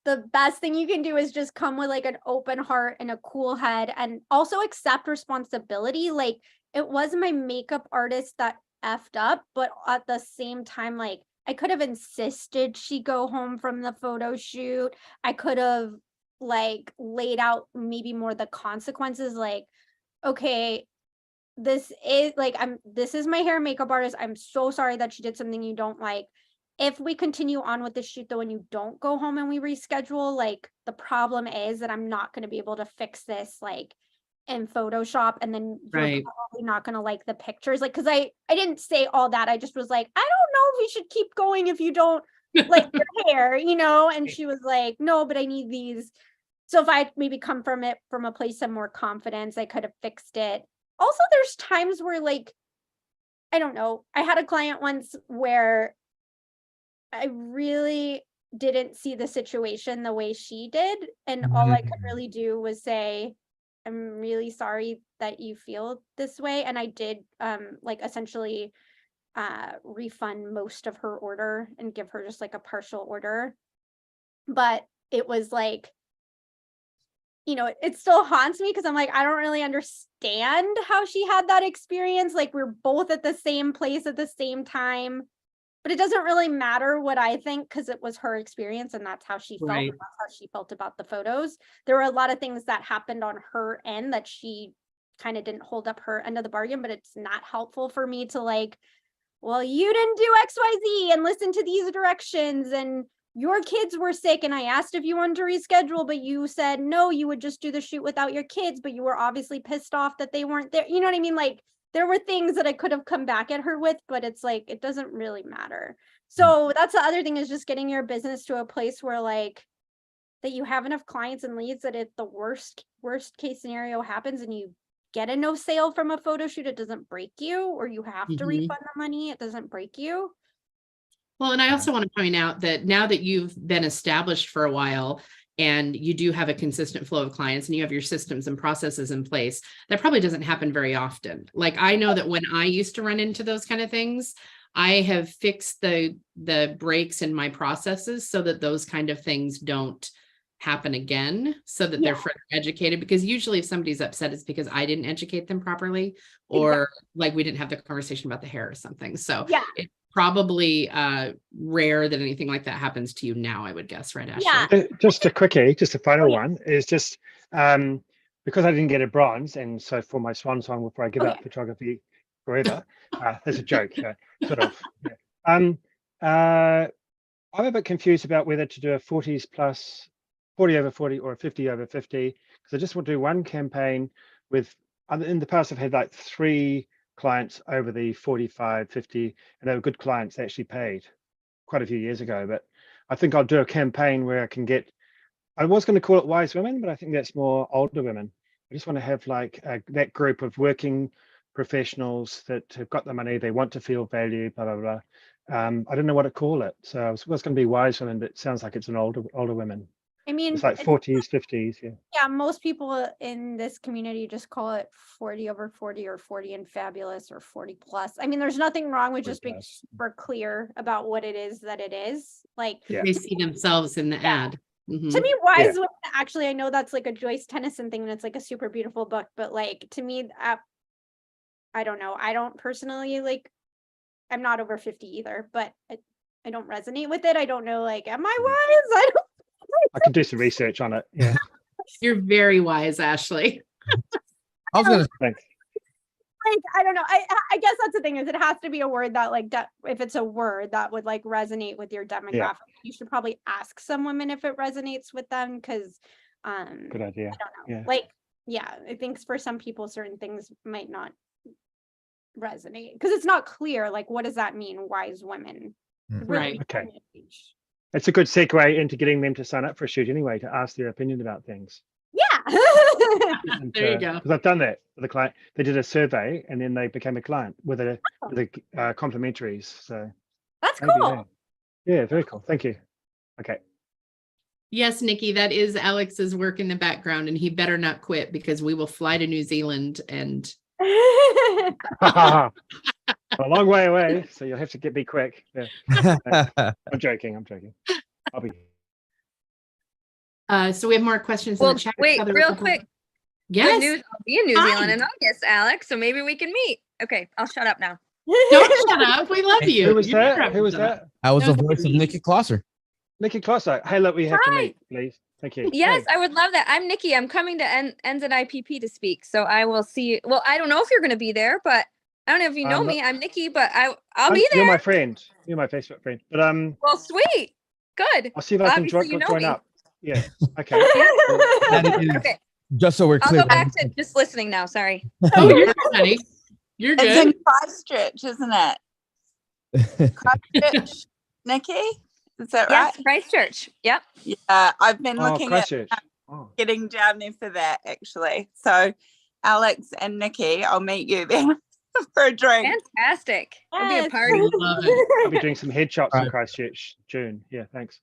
the best thing you can do, is just come with like an open heart and a cool head, and also accept responsibility. Like, it was my makeup artist that effed up, but at the same time, like I could have insisted she go home from the photo shoot. I could have like laid out maybe more the consequences, like, okay, this is my hair and makeup artist. I'm so sorry that she did something you don't like. If we continue on with the shoot though and you don't go home and we reschedule, like the problem is that I'm not going to be able to fix this like in Photoshop, and then you're probably not going to like the pictures. Like, because I didn't say all that. I just was like, I don't know if we should keep going if you don't like your hair, you know? And she was like, no, but I need these. So if I maybe come from it from a place of more confidence, I could have fixed it. Also, there's times where like, I don't know, I had a client once where I really didn't see the situation the way she did. And all I could really do was say, I'm really sorry that you feel this way. And I did like essentially refund most of her order and give her just like a partial order. But it was like, it still haunts me because I'm like, I don't really understand how she had that experience. Like we're both at the same place at the same time, but it doesn't really matter what I think because it was her experience and that's how she felt. Right. And that's how she felt about the photos. There were a lot of things that happened on her end that she kind of didn't hold up her end of the bargain, but it's not helpful for me to like, well, you didn't do XYZ and listen to these directions and your kids were sick and I asked if you wanted to reschedule, but you said no, you would just do the shoot without your kids, but you were obviously pissed off that they weren't there. You know what I mean? Like there were things that I could have come back at her with, but it's like, it doesn't really matter. So that's the other thing is just getting your business to a place where like, that you have enough clients and leads that if the worst case scenario happens and you get a no sale from a photo shoot, it doesn't break you, or you have to refund the money, it doesn't break you. Well, and I also want to point out that now that you've been established for a while and you do have a consistent flow of clients and you have your systems and processes in place, that probably doesn't happen very often. Like I know that when I used to run into those kind of things, I have fixed the breaks in my processes so that those kind of things don't happen again, so that they're further educated, because usually if somebody's upset, it's because I didn't educate them properly, or like we didn't have the conversation about the hair or something. So it's probably rare that anything like that happens to you now, I would guess, right, Ashley? Just a quickie, just a final one is just because I didn't get a bronze, and so for my swan song before I give up photography forever, there's a joke, sort of. I'm a bit confused about whether to do a 40s plus 40 over 40 or a 50 over 50, because I just want to do one campaign with, in the past I've had like 3 clients over the 45, 50, and they were good clients. They actually paid quite a few years ago, but I think I'll do a campaign where I can get, I was going to call it wise women, but I think that's more older women. I just want to have like that group of working professionals that have got the money, they want to feel valued, blah, blah, blah. I don't know what to call it. So I was going to be wise women, but it sounds like it's an older women. I mean, it's like 40s, 50s. Yeah, most people in this community just call it 40 over 40 or 40 and fabulous or 40 plus. I mean, there's nothing wrong with just being super clear about what it is that it is. Like they see themselves in the ad. To me, wise women, actually, I know that's like a Joyce Tennyson thing and it's like a super beautiful book, but like to me, I don't know. I don't personally like, I'm not over 50 either, but I don't resonate with it. I don't know, like, am I wise? I can do some research on it. Yeah. You're very wise, Ashley. I was gonna Thanks. Like, I don't know. I guess that's the thing is it has to be a word that like if it's a word that would like resonate with your demographic, you should probably ask some women if it resonates with them because good idea. I don't know. Like, I think for some people certain things might not resonate because it's not clear. Like, what does that mean? Wise women. Right. Okay. It's a good segue into getting them to sign up for a shoot anyway, to ask their opinion about things. Yeah. And, there you go. Because I've done that with a client. They did a survey and then they became a client with the complimentaries. So that's cool. Yeah, very cool. Thank you. Okay. Yes, Nikki, that is Alex's work in the background, and he better not quit because we will fly to New Zealand and a long way away, so you'll have to be quick. Yeah. I'm joking. I'll be. So we have more questions in the chat. Wait, real quick. Yes. Good news, I'll be in New Zealand in August, Alex. So maybe we can meet. Okay, I'll shut up now. Don't shut up. We love you. Who was that? Who was that? I was the voice of Nikki Klosser. Nikki Klosser. Hey, look, we have to meet, please. Thank you. Yes, Hey. I would love that. I'm Nikki. I'm coming to NZIPP to speak. So I will see you. Well, I don't know if you're going to be there, but I don't know if you know me. I'm Nikki, but I'll be there. You're my friend. You're my Facebook friend. But well, sweet. Good. I'll see if I can join up. Yeah. Okay. Okay. Just so we're I'll clear. go back to just listening now. Sorry. Oh, you're good, honey. You're It's in good. Christchurch, isn't it? Christchurch, Nikki? Is that right? Yes, Christchurch. Yep. Yeah, I've been looking at Christchurch. getting down there for that, actually. So, Alex and Nikki, I'll meet you there for a drink. Fantastic. It'll be a Yes. party. Love it. I'll be doing some headshots in Right. Christchurch June. Yeah, thanks.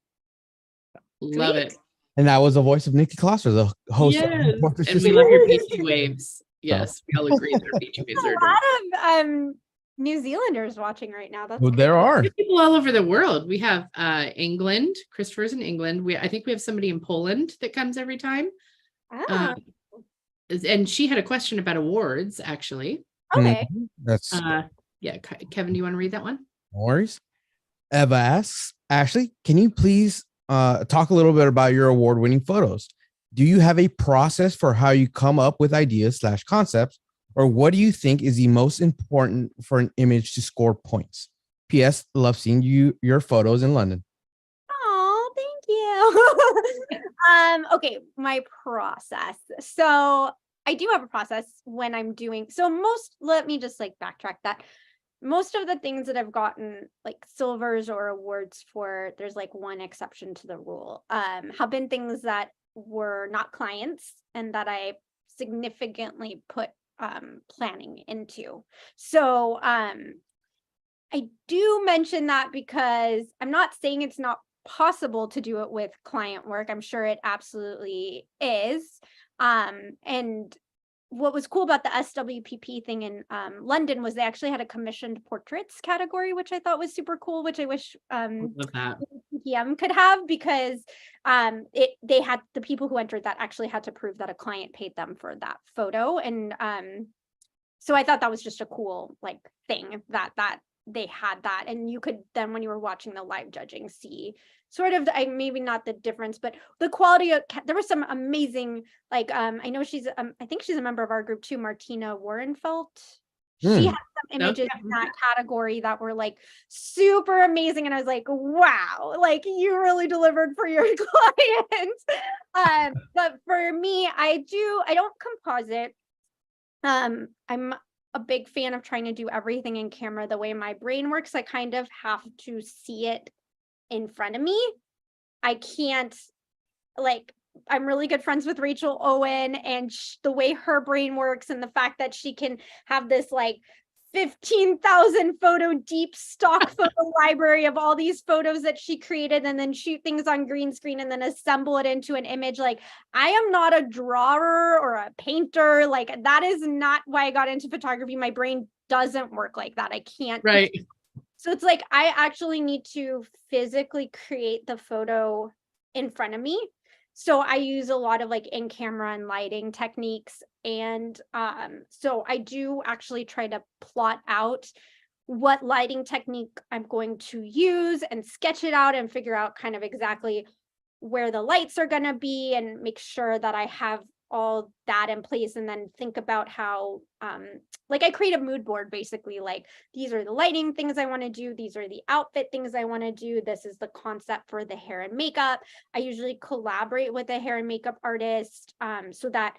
Love it. And that was the voice of Nikki Klosser, the host Yes. of Portrait And we System. love your beachy waves. Yes, we all agree that our beachy waves A are lot of New Zealanders watching right now. That's Well, there are. people all over the world. We have England. Christopher's in England. I think we have somebody in Poland that comes every time. Ah, And she had a question about awards, actually. okay. That's Yeah, Kevin, do you want to read that one? no worries. Eva asks, Ashley, can you please talk a little bit about your award-winning photos? Do you have a process for how you come up with ideas / concepts, or what do you think is the most important for an image to score points? P.S. Love seeing your photos in London. Oh, thank you. Okay, my process. So I do have a process when I'm doing, let me just like backtrack that. Most of the things that I've gotten like silvers or awards for, there's like one exception to the rule, have been things that were not clients and that I significantly put planning into. So I do mention that because I'm not saying it's not possible to do it with client work. I'm sure it absolutely is. And what was cool about the SWPP thing in London was they actually had a commissioned portraits category, which I thought was super cool, which I wish Love that. PM could have, because they had, the people who entered that actually had to prove that a client paid them for that photo. And so I thought that was just a cool like thing that they had that, and you could then, when you were watching the live judging, see sort of maybe not the difference, but the quality of, there was some amazing, like I know she's I think she's a member of our group too, Martina Warrenfelt. She had some images in that category that were like super amazing, and I was like, wow, like you really delivered for your clients. But for me, I don't composite. I'm a big fan of trying to do everything in camera. The way my brain works, I kind of have to see it in front of me. I can't, like, I'm really good friends with Rachel Owen, and the way her brain works, and the fact that she can have this like 15,000 photo deep stock photo library of all these photos that she created, and then shoot things on green screen and then assemble it into an image. Like, I am not a drawer or a painter. Like, that is not why I got into photography. My brain doesn't work like that. I can't. Right. So it's like, I actually need to physically create the photo in front of me. So I use a lot of like in camera and lighting techniques. And so I do actually try to plot out what lighting technique I'm going to use and sketch it out and figure out kind of exactly where the lights are going to be, and make sure that I have all that in place, and then think about how like I create a mood board, basically, like these are the lighting things I want to do, these are the outfit things I want to do, this is the concept for the hair and makeup. I usually collaborate with a hair and makeup artist so that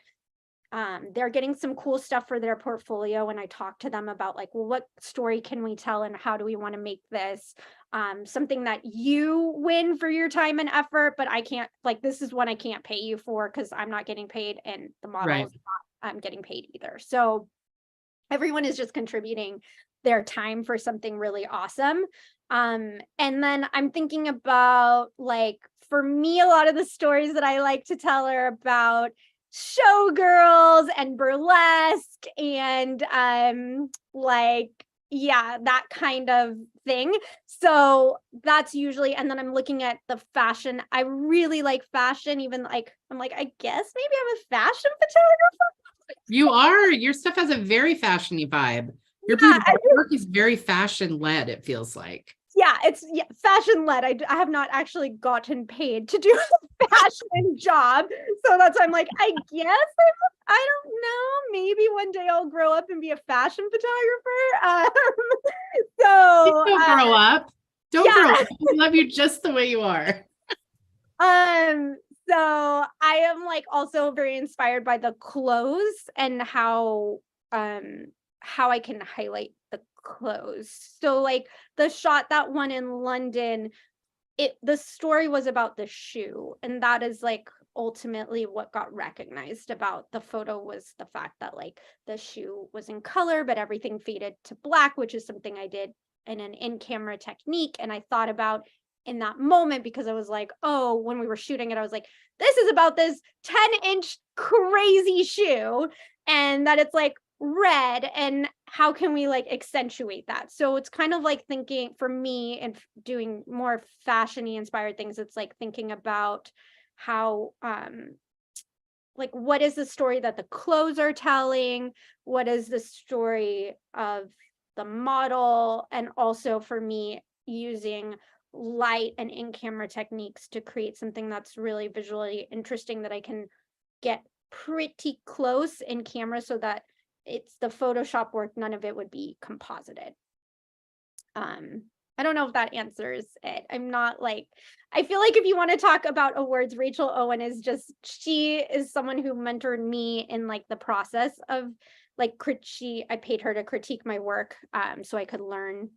they're getting some cool stuff for their portfolio, and I talk to them about like, well, what story can we tell and how do we want to make this something that you win for your time and effort, but I can't, like, this is one I can't pay you for because I'm not getting paid, and the model is not getting paid either. So everyone is just contributing their time for something really awesome. And then I'm thinking about, like, for me, a lot of the stories that I like to tell are about showgirls and burlesque and like, yeah, that kind of thing. So that's usually, and then I'm looking at the fashion. I really like fashion, even like, I'm like, I guess maybe I'm a fashion photographer. You are. Your stuff has a very fashion-y vibe. Your work is very fashion led, it feels like. Yeah, it's fashion led. I have not actually gotten paid to do a fashion job. So that's why I'm like, I guess I don't know. Maybe one day I'll grow up and be a fashion photographer. So don't grow up. Don't grow up. I love you just the way you are. So I am like also very inspired by the clothes and how I can highlight the clothes. So like the shot, that one in London, the story was about the shoe, and that is like ultimately what got recognized about the photo, was the fact that like the shoe was in color but everything faded to black, which is something I did in an in-camera technique, and I thought about in that moment, because I was like, oh, when we were shooting it, I was like, this is about this 10-inch crazy shoe, and that it's like red, and how can we like accentuate that? So it's kind of like thinking, for me, and doing more fashion-y inspired things, it's like thinking about how like, what is the story that the clothes are telling? What is the story of the model? And also for me, using light and in-camera techniques to create something that's really visually interesting that I can get pretty close in camera so that it's the Photoshop work, none of it would be composited. I don't know if that answers it. I'm not like, I feel like if you want to talk about awards, Rachel Owen is just, she is someone who mentored me in like the process of like, I paid her to critique my work so I could learn.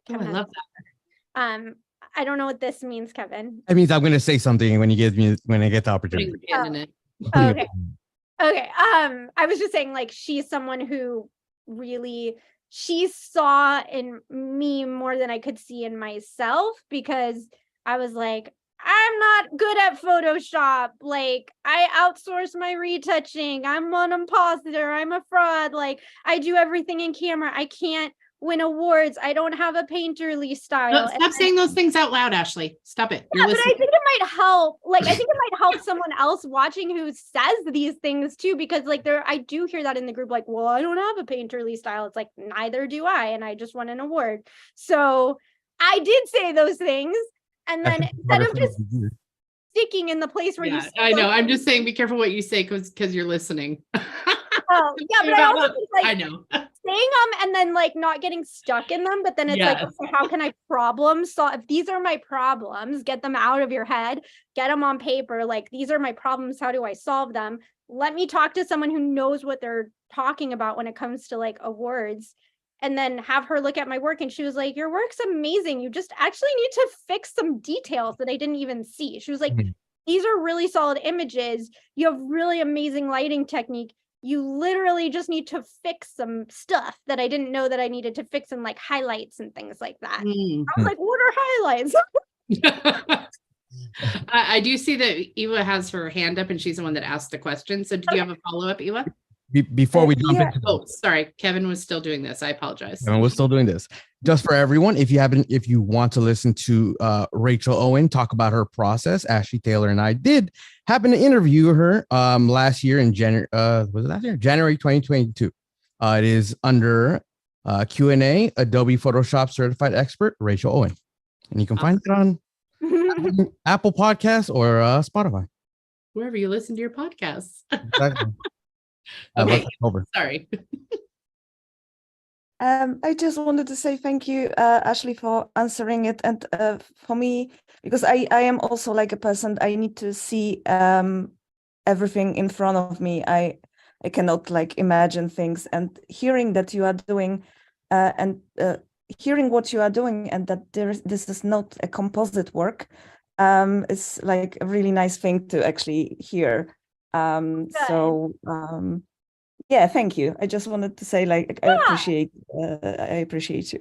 Oh, I love that. I don't know what this means, Kevin. It means I'm going to say something when I get the opportunity. Putting a pin in it. Okay. Okay. I was just saying, like, she's someone who really, she saw in me more than I could see in myself, because I was like, I'm not good at Photoshop. Like, I outsource my retouching. I'm an imposter. I'm a fraud. Like, I do everything in camera. I can't win awards. I don't have a painterly style. Stop saying those things out loud, Ashley. Stop it. Yeah, but I think it might help. Like, I think it might help someone else watching who says these things too, because like I do hear that in the group, like, well, I don't have a painterly style. It's like, neither do I, and I just won an award. So I did say those things, and then instead of just sticking in the place where you. I know. I'm just saying, be careful what you say because you're listening. Oh, yeah, but I also think, like, I know. saying them and then like not getting stuck in them, but then it's like, okay, how can I problem solve? If these are my problems, get them out of your head, get them on paper. Like, these are my problems. How do I solve them? Let me talk to someone who knows what they're talking about when it comes to like awards, and then have her look at my work. And she was like, your work's amazing. You just actually need to fix some details that I didn't even see. She was like, these are really solid images. You have really amazing lighting technique. You literally just need to fix some stuff that I didn't know that I needed to fix, in like highlights and things like that. I was like, what are highlights? I do see that Eva has her hand up and she's the one that asked the question. So did you have a follow-up, Eva? Before we jump into Oh, sorry. Kevin was still doing this. I apologize. Kevin was still doing this. Just for everyone, if you want to listen to Rachel Owen talk about her process, Ashley Taylor and I did happen to interview her last year in January. Was it last year? January 2022. It is under Q&A, Adobe Photoshop Certified Expert, Rachel Owen. And you can find it on Apple Podcasts or Spotify. Wherever you listen to your podcasts. Exactly. Okay. Sorry. I just wanted to say thank you, Ashley, for answering it. And for me, because I am also like a person, I need to see everything in front of me. I cannot like imagine things, and hearing that you are doing and hearing what you are doing, and that this is not a composite work is like a really nice thing to actually hear. Yeah, thank you. I just wanted to say, like, I appreciate you.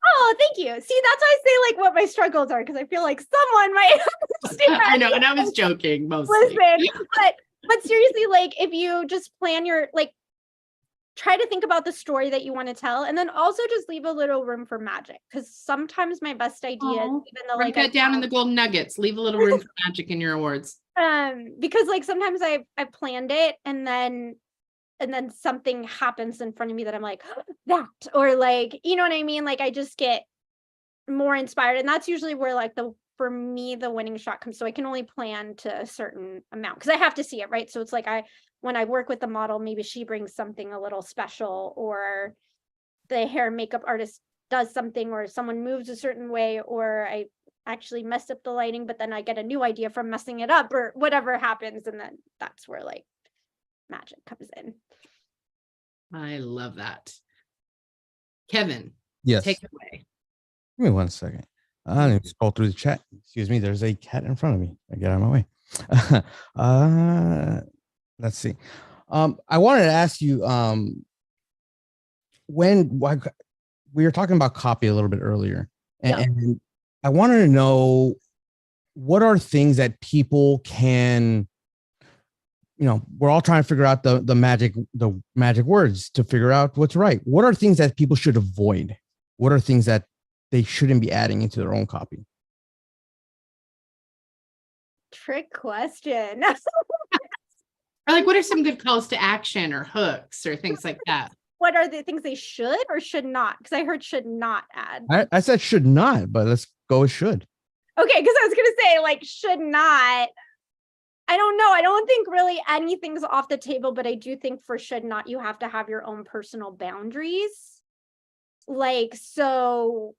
Oh, thank you. See, that's why I say like what my struggles are, because I feel like someone might understand. I know, and I was joking mostly. Listen, but seriously, like, if you just plan your, like, try to think about the story that you want to tell, and then also just leave a little room for magic, because sometimes my best ideas, even though like cut down in the golden nuggets, leave a little room for magic in your awards. Because like sometimes I've planned it, and then something happens in front of me that I'm like, that, or like, you know what I mean? Like, I just get more inspired, and that's usually where like for me, the winning shot comes. So I can only plan to a certain amount because I have to see it, right? So it's like when I work with the model, maybe she brings something a little special, or the hair and makeup artist does something, or someone moves a certain way, or I actually messed up the lighting, but then I get a new idea from messing it up, or whatever happens. And then that's where like magic comes in. I love that. Kevin, yes, take it away. Give me 1 second. Let me scroll through the chat. Excuse me, there's a cat in front of me. I get out of my way. Let's see. I wanted to ask you, when we were talking about copy a little bit earlier, and I wanted to know, what are things that people can, we're all trying to figure out the magic words to figure out what's right. What are things that people should avoid? What are things that they shouldn't be adding into their own copy? Trick question. Or like, what are some good calls to action or hooks or things like that? What are the things they should or should not? Because I heard should not add. I said should not, but let's go with should. Okay, because I was gonna say like should not. I don't know. I don't think really anything's off the table, but I do think for should not, you have to have your own personal boundaries. Like, so,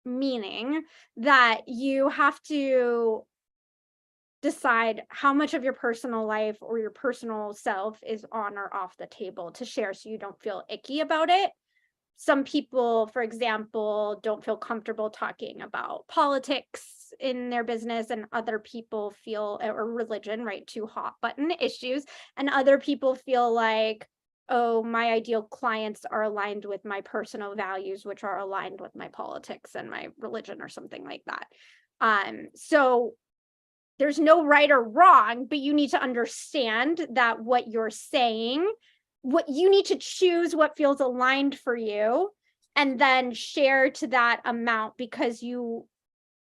meaning that you have to decide how much of your personal life or your personal self is on or off the table to share so you don't feel icky about it. Some people, for example, don't feel comfortable talking about politics in their business, and other people feel, or religion, right? Two hot button issues. And other people feel like, oh, my ideal clients are aligned with my personal values, which are aligned with my politics and my religion or something like that. So there's no right or wrong, but you need to understand that what you're saying, what you need to choose what feels aligned for you and then share to that amount, because you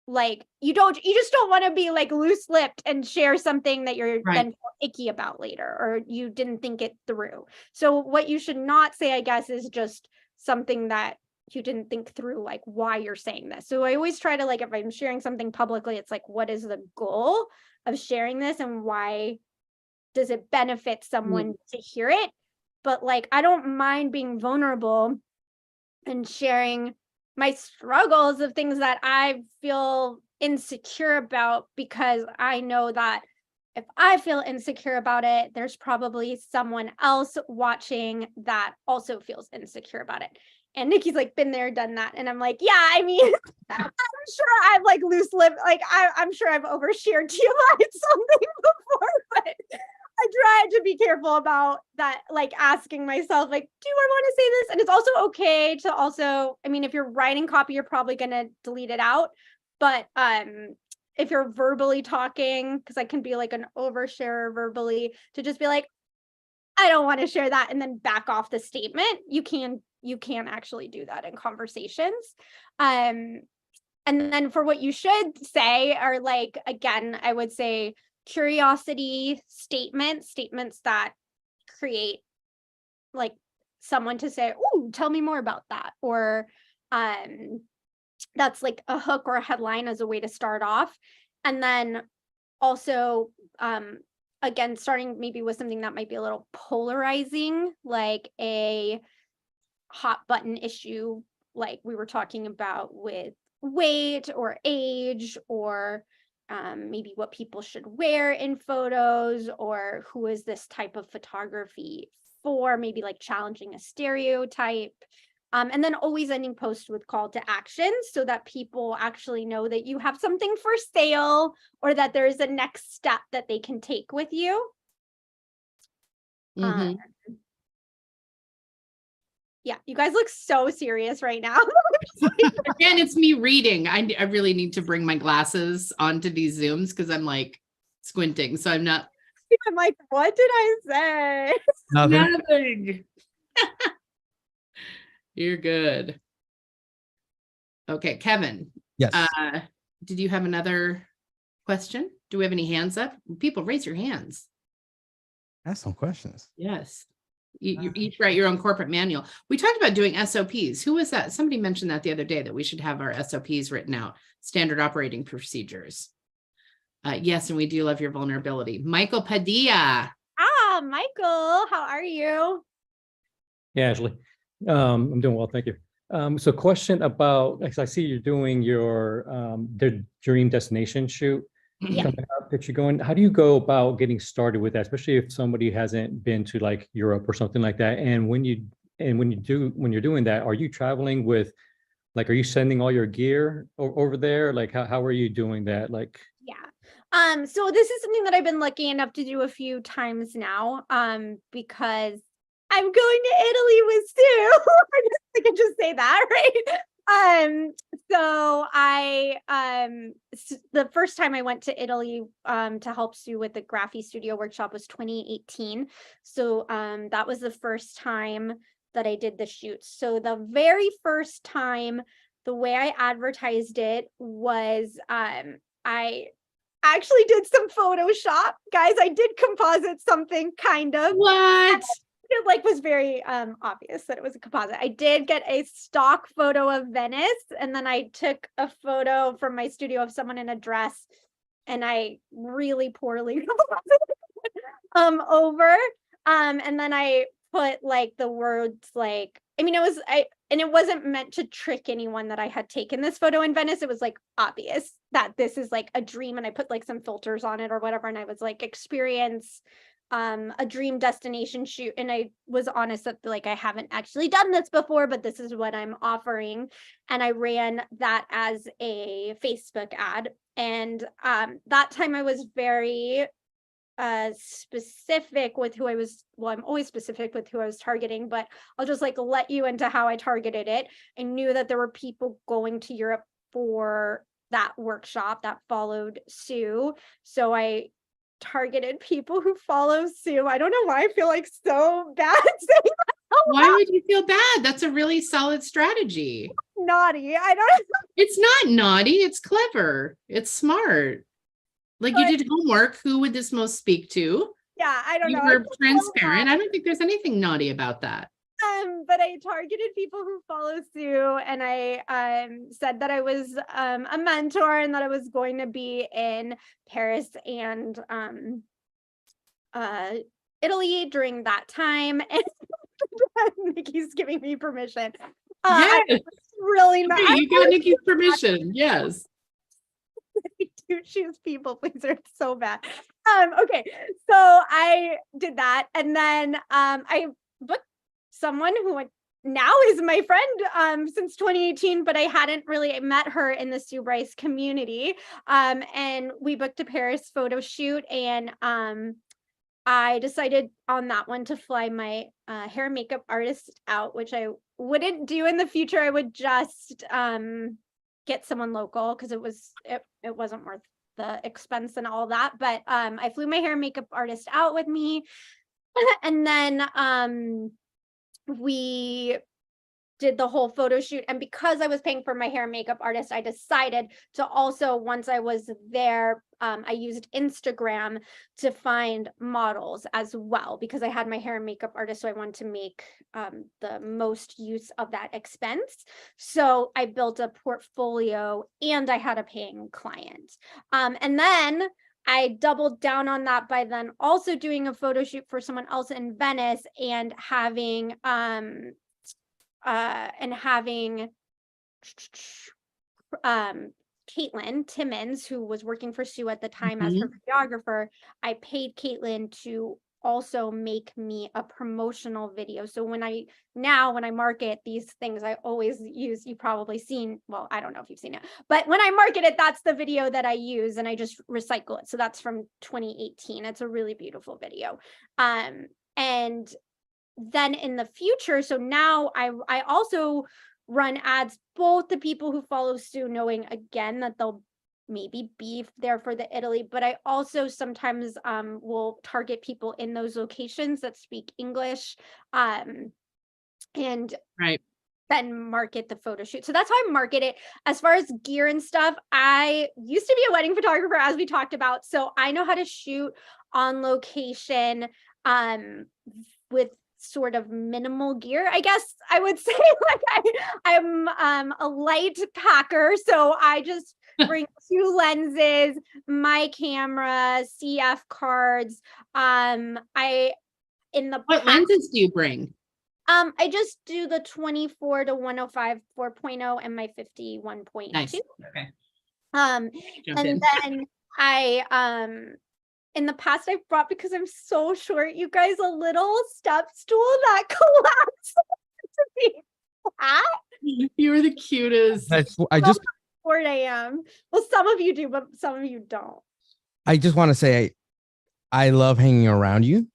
just don't want to be like loose-lipped and share something that you're Right. then icky about later, or you didn't think it through. So what you should not say, I guess, is just something that you didn't think through, like why you're saying this. So I always try to, like, if I'm sharing something publicly, it's like, what is the goal of sharing this and why does it benefit someone to hear it? But like, I don't mind being vulnerable and sharing my struggles of things that I feel insecure about, because I know that if I feel insecure about it, there's probably someone else watching that also feels insecure about it. And Nikki's like been there, done that. And I'm like, yeah, I mean, I'm sure I've like loose lipped, like I'm sure I've overshared to you about something before, but I try to be careful about that, like asking myself, like, do I want to say this? And it's also okay to also, I mean, if you're writing copy, you're probably going to delete it out. But if you're verbally talking, because I can be like an oversharer verbally, to just be like, I don't want to share that, and then back off the statement. You can actually do that in conversations. And then for what you should say are, like, again, I would say curiosity statements that create like someone to say, oh, tell me more about that. Or that's like a hook or a headline as a way to start off. And then also, again, starting maybe with something that might be a little polarizing, like a hot button issue, like we were talking about with weight or age, or maybe what people should wear in photos, or who is this type of photography for, maybe like challenging a stereotype. And then always ending posts with call to action so that people actually know that you have something for sale, or that there's a next step that they can take with you. Mhm. Yeah, you guys look so serious right now. Again, it's me reading. I really need to bring my glasses onto these Zooms because I'm like squinting. So I'm not. I'm like, what did I say? Nothing. You're good. Okay, Kevin. Yes. Did you have another question? Do we have any hands up? People, raise your hands. Ask some questions. Yes. You each write your own corporate manual. We talked about doing SOPs. Who was that? Somebody mentioned that the other day, that we should have our SOPs written out, standard operating procedures. Yes, and we do love your vulnerability. Michael Padilla. Michael, how are you? Yeah, Ashley, I'm doing well, thank you. So question about, I see you're doing your the dream destination shoot coming up that you're going. How do you go about getting started with that, especially if somebody hasn't been to like Europe or something like that? And when you're doing that, are you traveling with, like, are you sending all your gear over there? Like, how are you doing that? Like, yeah. So this is something that I've been lucky enough to do a few times now, because I'm going to Italy with Sue. I can just say that, right? So the first time I went to Italy to help Sue with the Graphy Studio workshop was 2018. So that was the first time that I did the shoot. So the very first time, the way I advertised it was I actually did some Photoshop. Guys, I did composite something kind of. What? It like was very obvious that it was a composite. I did get a stock photo of Venice, and then I took a photo from my studio of someone in a dress, and I really poorly over. And then I put like the words like, I mean, it wasn't meant to trick anyone that I had taken this photo in Venice. It was like obvious that this is like a dream, and I put like some filters on it or whatever, and I was like, experience a dream destination shoot. And I was honest that like I haven't actually done this before, but this is what I'm offering. And I ran that as a Facebook ad. And that time I was very specific with who I was. Well, I'm always specific with who I was targeting, but I'll just like let you into how I targeted it. I knew that there were people going to Europe for that workshop that followed Sue. So I targeted people who follow Sue. I don't know why I feel like so bad saying that. Why would you feel bad? That's a really solid strategy. Naughty. I don't know. It's not naughty. It's clever. It's smart. Like you did homework. Who would this most speak to? Yeah, I don't You know. were transparent. I don't think there's anything naughty about that. But I targeted people who follow Sue, and I said that I was a mentor and that I was going to be in Paris and Italy during that time. And Nikki's giving me permission. Yes. Really not. Hey, you got Nikki's permission. Yes. I do choose people pleaser. It's so bad. Okay, so I did that, and then I booked someone who now is my friend since 2018, but I hadn't really met her in the Sue Bryce community. And we booked a Paris photo shoot, and I decided on that one to fly my hair and makeup artist out, which I wouldn't do in the future. I would just get someone local because it wasn't worth the expense and all that. But I flew my hair and makeup artist out with me, and then we did the whole photo shoot. And because I was paying for my hair and makeup artist, I decided to also, once I was there, I used Instagram to find models as well, because I had my hair and makeup artist. So I wanted to make the most use of that expense. So I built a portfolio and I had a paying client. And then I doubled down on that by then also doing a photo shoot for someone else in Venice and having Caitlin Timmons, who was working for Sue at the time as her videographer. I paid Caitlin to also make me a promotional video. So when I market these things, I always use, you've probably seen, well, I don't know if you've seen it, but when I market it, that's the video that I use, and I just recycle it. So that's from 2018. It's a really beautiful video. And then in the future, so now I also run ads, both the people who follow Sue, knowing again that they'll maybe be there for the Italy, but I also sometimes will target people in those locations that speak English, and Right. then market the photo shoot. So that's how I market it. As far as gear and stuff, I used to be a wedding photographer, as we talked about, so I know how to shoot on location with sort of minimal gear, I guess I would say. Like I'm a light packer, so I just bring 2 lenses, my camera, CF cards. What lenses do you bring? I just do the 24 to 105 4.0 and my 50 1.2. Nice. Okay. And then I in the past I've brought, because I'm so short, you guys, a little step stool that collapses to be flat. You're the cutest. I just 4 a.m. Well, some of you do, but some of you don't. I just want to say I love hanging around you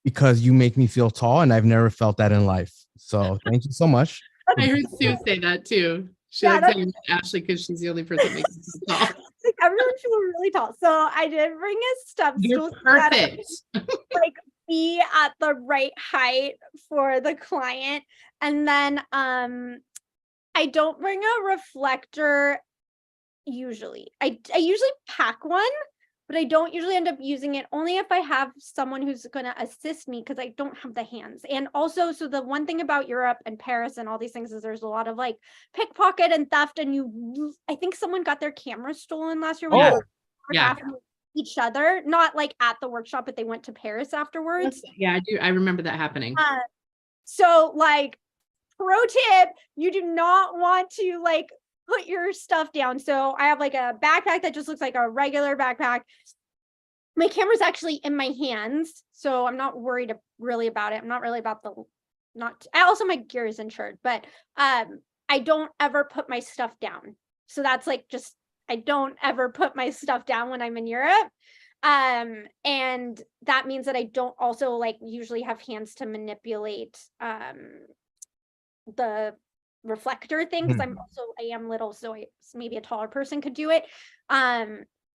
because you make me feel tall, and I've never felt that in life. So thank you so much. I heard Sue say that too. She likes hanging with Ashley because she's the only person that makes me feel tall. Like, everyone feels really tall. So I did bring a step You're stool. perfect. Like be at the right height for the client. And then I don't bring a reflector usually. I usually pack one, but I don't usually end up using it, only if I have someone who's going to assist me, because I don't have the hands. And also, so the one thing about Europe and Paris and all these things is there's a lot of like pickpocket and theft, and I think someone got their camera stolen last year when they were photographing each other, not like at the workshop, but they went to Paris afterwards. Yeah, I remember that happening. So like, pro tip, you do not want to like put your stuff down. So I have like a backpack that just looks like a regular backpack. My camera's actually in my hands, so I'm not worried really about it. I'm not really about I also, my gear is insured, but I don't ever put my stuff down. So that's like, just, I don't ever put my stuff down when I'm in Europe. And that means that I don't also like usually have hands to manipulate the reflector thing, because I am little, so maybe a taller person could do it.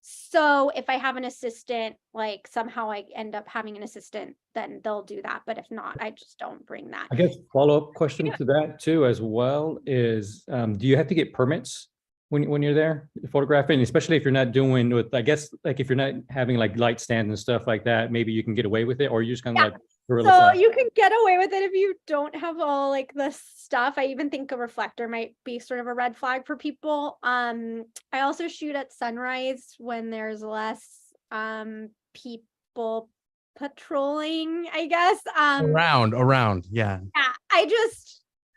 So if I have an assistant, like somehow I end up having an assistant, then they'll do that. But if not, I just don't bring that. I guess follow-up question to that too, as well, is do you have to get permits when you're there photographing, especially if you're not doing with, I guess, like if you're not having like light stands and stuff like that, maybe you can get away with it, or you just kind of like guerrilla So style? you can get away with it if you don't have all like the stuff. I even think a reflector might be sort of a red flag for people. I also shoot at sunrise when there's less people patrolling, I guess. Around, yeah. Yeah,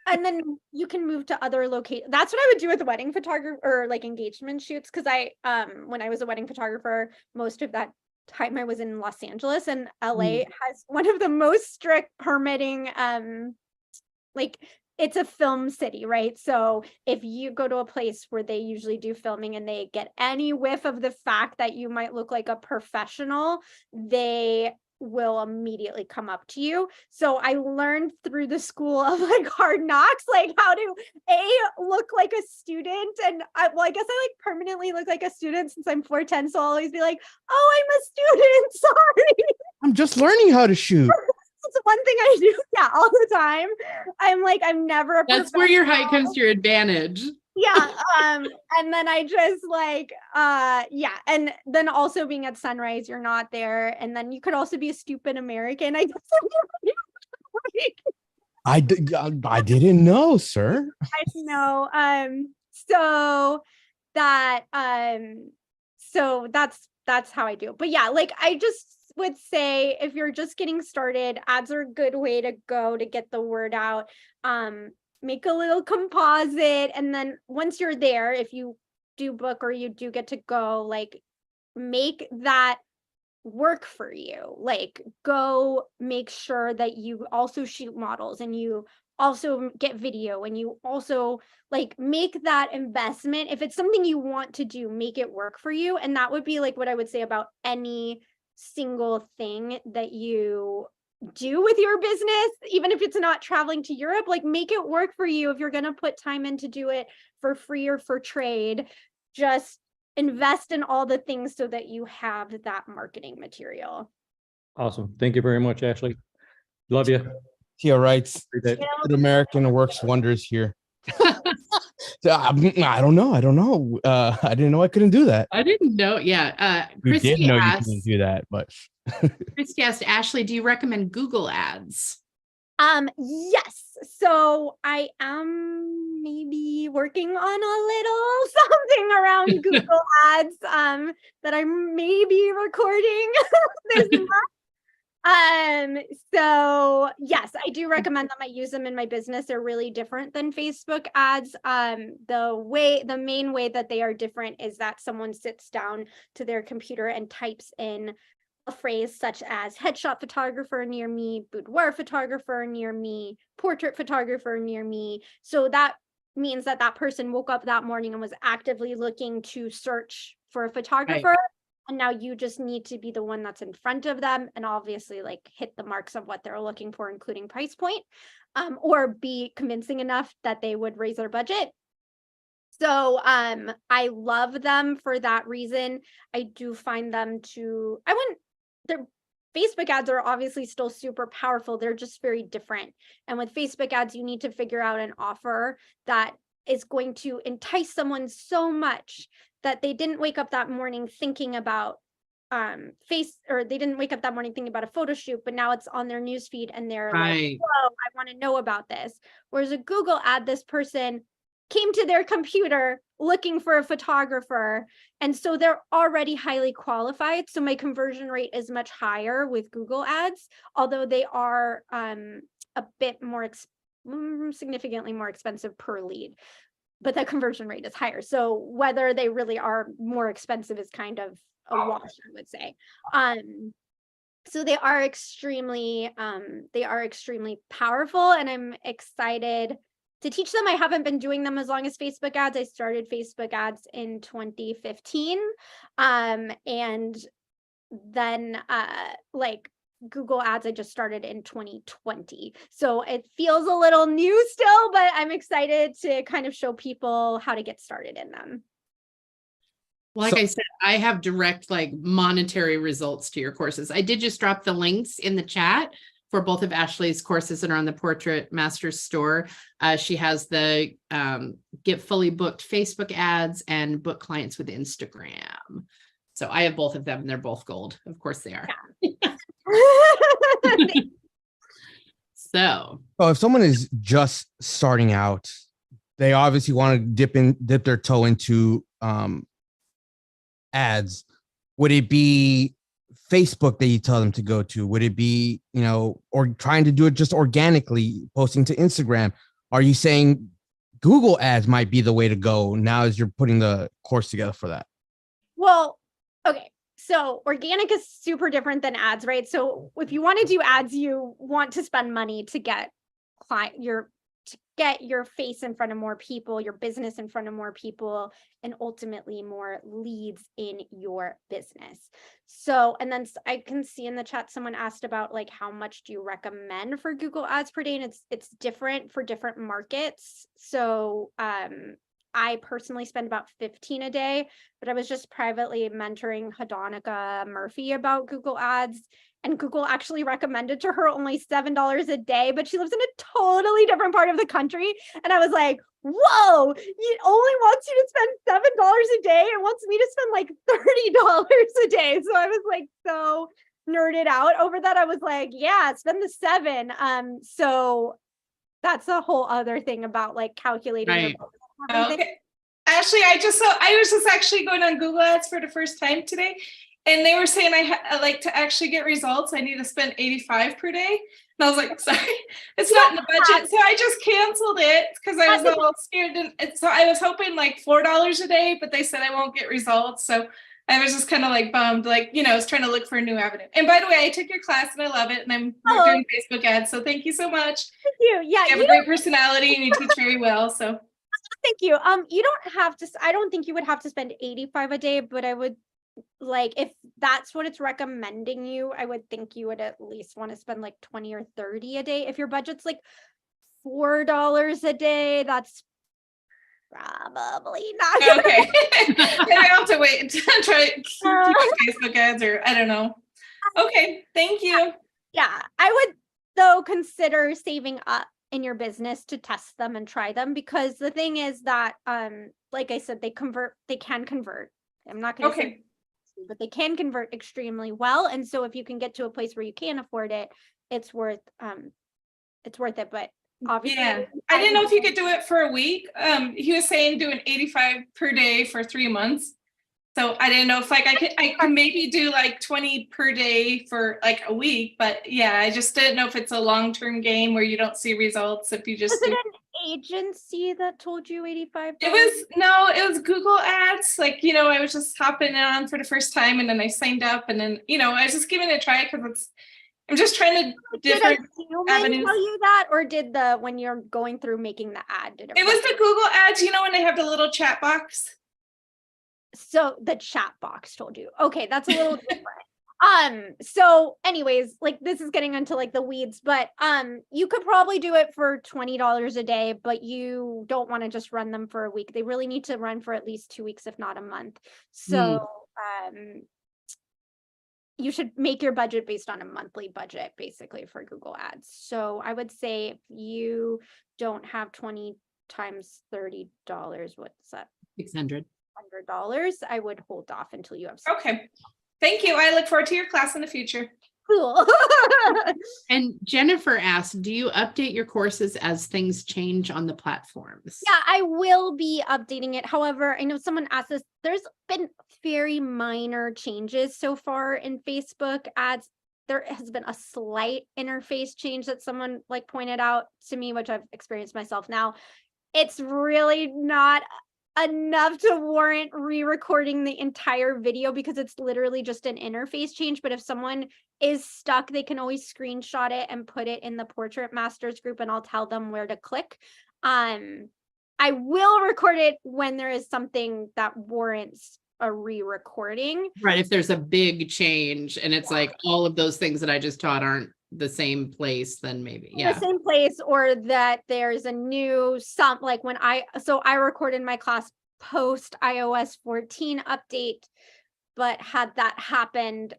and then you can move to other locations. That's what I would do with wedding photographer or like engagement shoots, because when I was a wedding photographer, most of that time I was in Los Angeles, and LA has one of the most strict permitting, like it's a film city, right? So if you go to a place where they usually do filming and they get any whiff of the fact that you might look like a professional, they will immediately come up to you. So I learned through the school of like hard knocks, like how to look like a student. And I guess I like permanently look like a student since I'm 4'10", so I'll always be like, oh, I'm a student, sorry. I'm just learning how to shoot. That's one thing I do, all the time. I'm like, I'm never a That's where your height comes to your advantage. Yeah. And then I just like, and then also being at sunrise, you're not there. And then you could also be a stupid American. I guess I didn't know, sir. I know. So that's how I do. But yeah, like I just would say, if you're just getting started, ads are a good way to go to get the word out. Make a little composite, and then once you're there, if you do book or you do get to go, like make that work for you. Like go make sure that you also shoot models and you also get video and you also like make that investment. If it's something you want to do, make it work for you. And that would be like what I would say about any single thing that you do with your business, even if it's not traveling to Europe, like make it work for you. If you're going to put time in to do it for free or for trade, just invest in all the things so that you have that marketing material. Awesome. Thank you very much, Ashley. Love you. Tia writes, good American works wonders here. So, I don't know. I didn't know I couldn't do that. I didn't know. Yeah. You Christy did know asked, you couldn't do that, but Christy asked, Ashley, do you recommend Google ads? Yes. So I am maybe working on a little something around Google ads that I may be recording this month. So yes, I do recommend them. I use them in my business. They're really different than Facebook ads. The main way that they are different is that someone sits down to their computer and types in a phrase such as headshot photographer near me, boudoir photographer near me, portrait photographer near me. So that means that that person woke up that morning and was actively looking to search for a photographer. Right. And now you just need to be the one that's in front of them and obviously like hit the marks of what they're looking for, including price point, or be convincing enough that they would raise their budget. So I love them for that reason. I do find them their Facebook ads are obviously still super powerful. They're just very different. And with Facebook ads, you need to figure out an offer that is going to entice someone so much that they didn't wake up that morning thinking about they didn't wake up that morning thinking about a photo shoot, but now it's on their newsfeed and they're like, Right. whoa, I want to know about this. Whereas a Google ad, this person came to their computer looking for a photographer, and so they're already highly qualified. So my conversion rate is much higher with Google ads, although they are a bit more significantly more expensive per lead, but the conversion rate is higher. So whether they really are more expensive is kind of a wash, I would say. So they are extremely powerful, and I'm excited to teach them. I haven't been doing them as long as Facebook ads. I started Facebook ads in 2015. And then like Google ads, I just started in 2020. So it feels a little new still, but I'm excited to kind of show people how to get started in them. Like I said, I have direct like monetary results to your courses. I did just drop the links in the chat for both of Ashley's courses that are on the Portrait Masters store. She has the get fully booked Facebook ads and book clients with Instagram. So I have both of them and they're both gold. Of course they are. Yeah. So if someone is just starting out, they obviously want to dip their toe into ads. Would it be Facebook that you tell them to go to? Would it be, or trying to do it just organically, posting to Instagram? Are you saying Google ads might be the way to go now as you're putting the course together for that? Well, okay. So organic is super different than ads, right? So if you want to do ads, you want to spend money to get your face in front of more people, your business in front of more people, and ultimately more leads in your business. So, and then I can see in the chat, someone asked about like, how much do you recommend for Google ads per day? And it's different for different markets. So, I personally spend about 15 a day, but I was just privately mentoring Hadonica Murphy about Google ads, and Google actually recommended to her only $7 a day, but she lives in a totally different part of the country. And I was like, whoa, it only wants you to spend $7 a day and wants me to spend like $30 a day. So I was like, so nerded out over that. I was like, yeah, spend the $7. So that's a whole other thing about like calculating. Right. Okay. Ashley, I was just actually going on Google Ads for the first time today, and they were saying I like to actually get results, I need to spend $85 per day. And I was like, sorry, it's not in the budget. So I just canceled it because I was a little scared. And so I was hoping like $4 a day, but they said I won't get results. So I was just kind of like bummed, like, I was trying to look for a new avenue. And by the way, I took your class and I love it. And I'm doing Facebook ads. So thank you so much. Thank you. Yeah. You have a great personality and you teach very well. So thank you. You don't have to, I don't think you would have to spend $85 a day, but I would like, if that's what it's recommending you, I would think you would at least want to spend like 20 or 30 a day. If your budget's like $4 a day, that's probably not okay. Maybe I have to wait until I try to keep Facebook ads, or I don't know. Okay, thank you. Yeah, I would though consider saving up in your business to test them and try them, because the thing is that like I said, they can convert. I'm not going to say, but they can convert extremely well. And so if you can get to a place where you can afford it, it's worth it. But obviously, yeah, I didn't know if you could do it for a week. He was saying doing $85 per day for 3 months. So I didn't know if like I could maybe do like 20 per day for like a week, but yeah, I just didn't know if it's a long-term game where you don't see results if you just was it an agency that told you $85? It was Google ads. Like, I was just hopping on for the first time and then I signed up and then, I was just giving it a try because I'm just trying to different avenues. Tell you that, or did when you're going through making the ad? It was the Google ads, when they have the little chat box. So the chat box told you. Okay, that's a little different. So anyways, like this is getting into like the weeds, but you could probably do it for $20 a day, but you don't want to just run them for a week. They really need to run for at least 2 weeks, if not a month. So you should make your budget based on a monthly budget, basically, for Google ads. So I would say if you don't have 20 times $30, what's that? 600. $100, I would hold off until you have something. Okay. Thank you. I look forward to your class in the future. Cool. And Jennifer asked, do you update your courses as things change on the platforms? Yeah, I will be updating it. However, I know someone asked this. There's been very minor changes so far in Facebook ads. There has been a slight interface change that someone like pointed out to me, which I've experienced myself now. It's really not enough to warrant re-recording the entire video because it's literally just an interface change. But if someone is stuck, they can always screenshot it and put it in the Portrait Masters group, and I'll tell them where to click. I will record it when there is something that warrants a re-recording. Right. If there's a big change and it's like all of those things that I just taught aren't the same place, then maybe, yeah. The same place, or that there's a new like when I recorded my class post iOS 14 update, but had that happened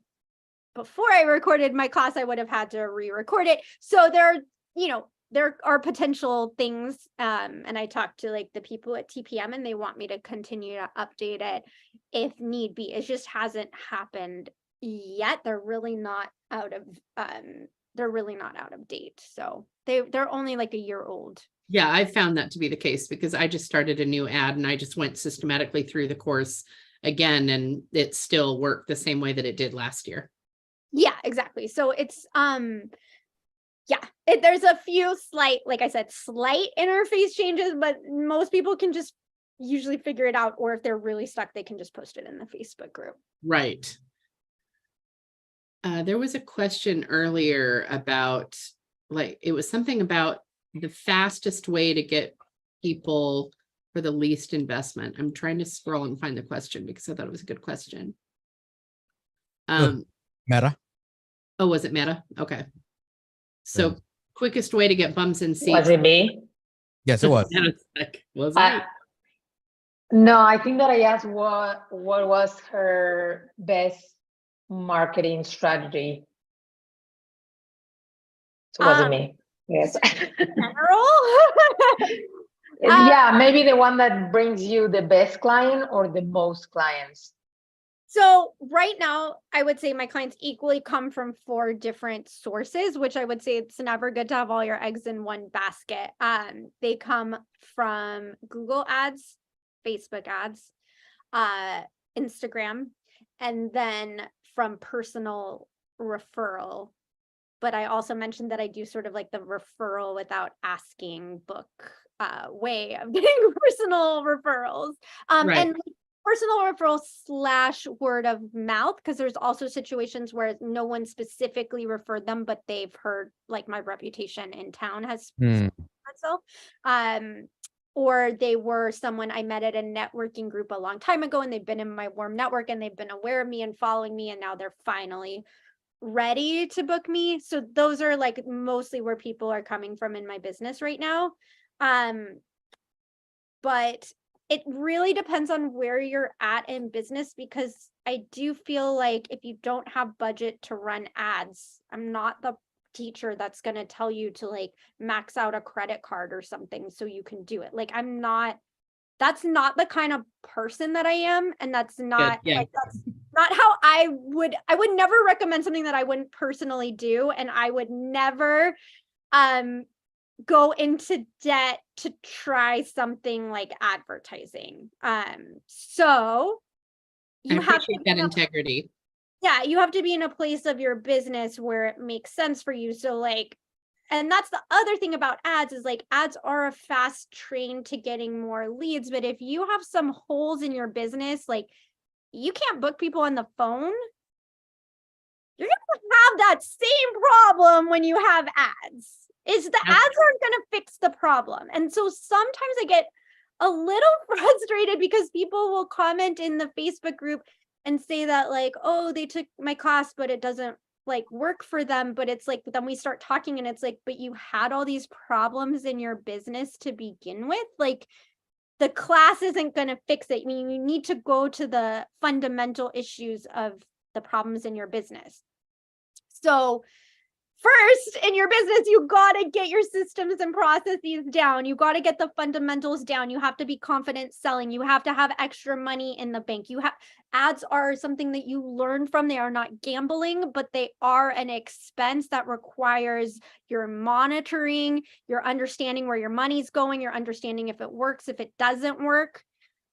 before I recorded my class, I would have had to re-record it. So there are potential things, and I talked to like the people at TPM, and they want me to continue to update it if need be. It just hasn't happened yet. They're really not out of date. So they're only like a year old. Yeah, I found that to be the case because I just started a new ad and I just went systematically through the course again, and it still worked the same way that it did last year. Yeah, exactly. So it's there's a few slight interface changes, but most people can just usually figure it out, or if they're really stuck, they can just post it in the Facebook group. Right. There was a question earlier about, like, it was something about the fastest way to get people for the least investment. I'm trying to scroll and find the question because I thought it was a good question. Meta. Oh, was it Meta? Okay. So quickest way to get bums in seats. Was it me? Yes, it was. Was it? No, I think that I asked what was her best marketing strategy. So was it me? Yes. General? Yeah, maybe the one that brings you the best client or the most clients. So right now, I would say my clients equally come from 4 different sources, which I would say it's never good to have all your eggs in one basket. They come from Google ads, Facebook ads, Instagram, and then from personal referral. But I also mentioned that I do sort of like the referral without asking book way of getting personal referrals. Right. And personal referral / word of mouth, because there's also situations where no one specifically referred them, but they've heard like my reputation in town has itself. Or they were someone I met at a networking group a long time ago, and they've been in my warm network and they've been aware of me and following me, and now they're finally ready to book me. So those are like mostly where people are coming from in my business right now. But it really depends on where you're at in business, because I do feel like if you don't have budget to run ads, I'm not the teacher that's going to tell you to like max out a credit card or something so you can do it. Like that's not the kind of person that I am, and that's not like that's not how I would never recommend something that I wouldn't personally do, and I would never go into debt to try something like advertising. So you have to that integrity. Yeah, you have to be in a place of your business where it makes sense for you. So like, and that's the other thing about ads is like ads are a fast train to getting more leads. But if you have some holes in your business, like you can't book people on the phone, you're gonna have that same problem when you have ads. Is the ads aren't going to fix the problem. And so sometimes I get a little frustrated because people will comment in the Facebook group and say that like, oh, they took my class, but it doesn't like work for them. But it's like, then we start talking and it's like, but you had all these problems in your business to begin with. Like the class isn't going to fix it. I mean, you need to go to the fundamental issues of the problems in your business. So first in your business, you got to get your systems and processes down. You got to get the fundamentals down. You have to be confident selling. You have to have extra money in the bank. Ads are something that you learn from. They are not gambling, but they are an expense that requires your monitoring, your understanding where your money's going, your understanding if it works, if it doesn't work,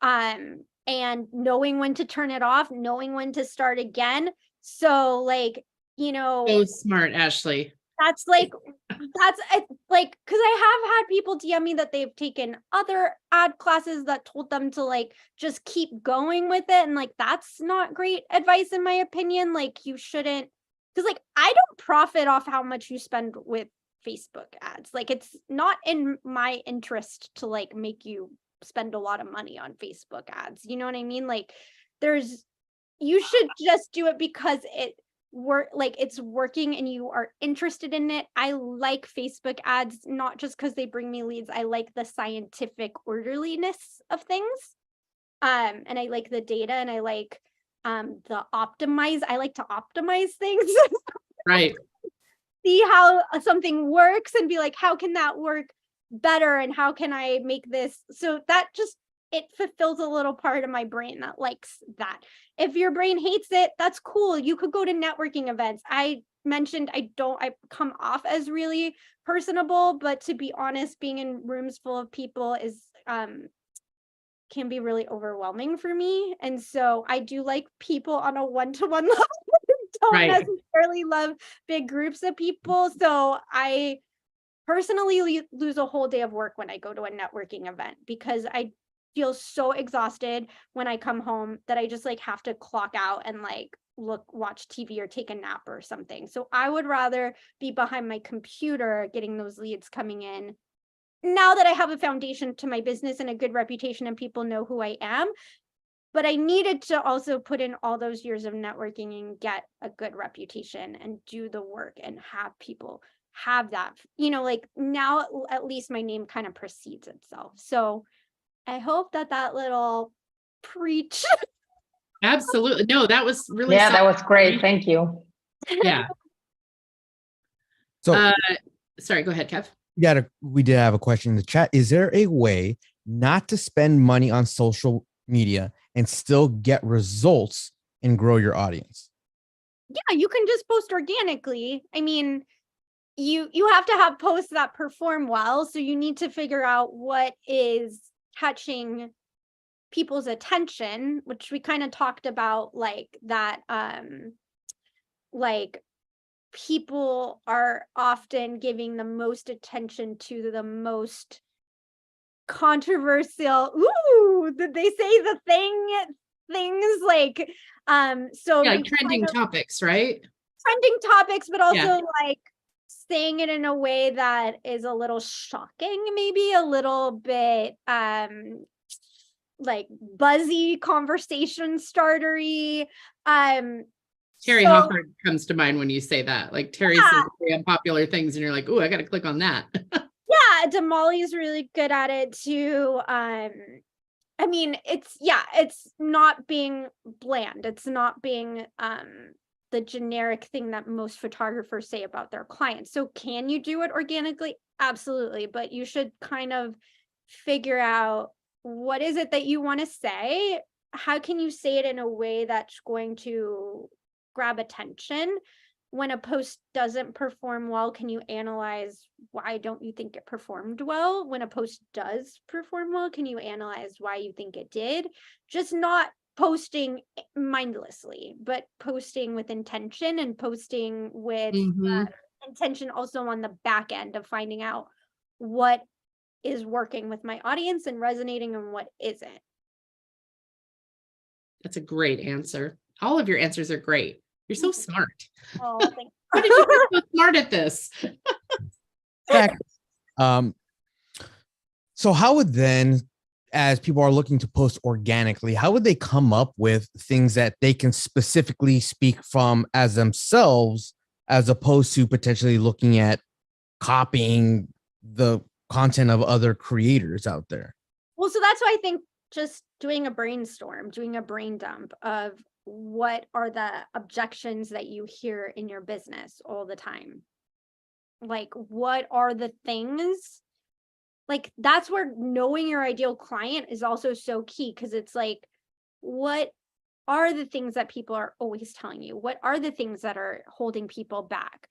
and knowing when to turn it off, knowing when to start again. So like, So smart, Ashley. that's like, because I have had people DM me that they've taken other ad classes that told them to like just keep going with it, and like that's not great advice in my opinion. Like you shouldn't, because like I don't profit off how much you spend with Facebook ads. Like it's not in my interest to like make you spend a lot of money on Facebook ads. You know what I mean? Like you should just do it because it's working and you are interested in it. I like Facebook ads, not just because they bring me leads. I like the scientific orderliness of things. And I like the data, and I like I like to optimize things. Right. See how something works and be like, how can that work better? And how can I make this? So that just, it fulfills a little part of my brain that likes that. If your brain hates it, that's cool. You could go to networking events. I mentioned I come off as really personable, but to be honest, being in rooms full of people is can be really overwhelming for me. And so I do like people on a one-to-one level. Don't necessarily love big groups of people. So I personally lose a whole day of work when I go to a networking event, because I feel so exhausted when I come home that I just like have to clock out and like watch TV or take a nap or something. So I would rather be behind my computer getting those leads coming in. Now that I have a foundation to my business and a good reputation and people know who I am, but I needed to also put in all those years of networking and get a good reputation and do the work and have people have that, like now at least my name kind of precedes itself. So I hope that little preach. Absolutely. No, that was really Yeah, that solid. was great. Thank you. Yeah. So sorry, go ahead, Kev. we did have a question in the chat. Is there a way not to spend money on social media and still get results and grow your audience? Yeah, you can just post organically. I mean, you have to have posts that perform well. So you need to figure out what is catching people's attention, which we kind of talked about, like that, like people are often giving the most attention to the most controversial, did they say the things like, so yeah, like trending topics, right? Trending topics, but also like saying it in a way that is a little shocking, maybe a little bit like buzzy, conversation startery. Terry Hopper comes to mind when you say that. Like Terry says very unpopular things and you're like, oh, I got to click on that. Yeah, Damali's really good at it too. I mean, it's not being bland. It's not being the generic thing that most photographers say about their clients. So can you do it organically? Absolutely. But you should kind of figure out, what is it that you want to say? How can you say it in a way that's going to grab attention? When a post doesn't perform well, can you analyze why don't you think it performed well? When a post does perform well, can you analyze why you think it did? Just not posting mindlessly, but posting with intention, and posting with intention also on the back end of finding out what is working with my audience and resonating and what isn't. That's a great answer. All of your answers are great. You're so smart. Oh, thanks. How did you get so smart at this? So how would then, as people are looking to post organically, how would they come up with things that they can specifically speak from as themselves, as opposed to potentially looking at copying the content of other creators out there? Well, so that's why I think just doing a brainstorm, doing a brain dump of what are the objections that you hear in your business all the time. like, what are the things, like, that's where knowing your ideal client is also so key, because it's like, what are the things that people are always telling you? What are the things that are holding people back?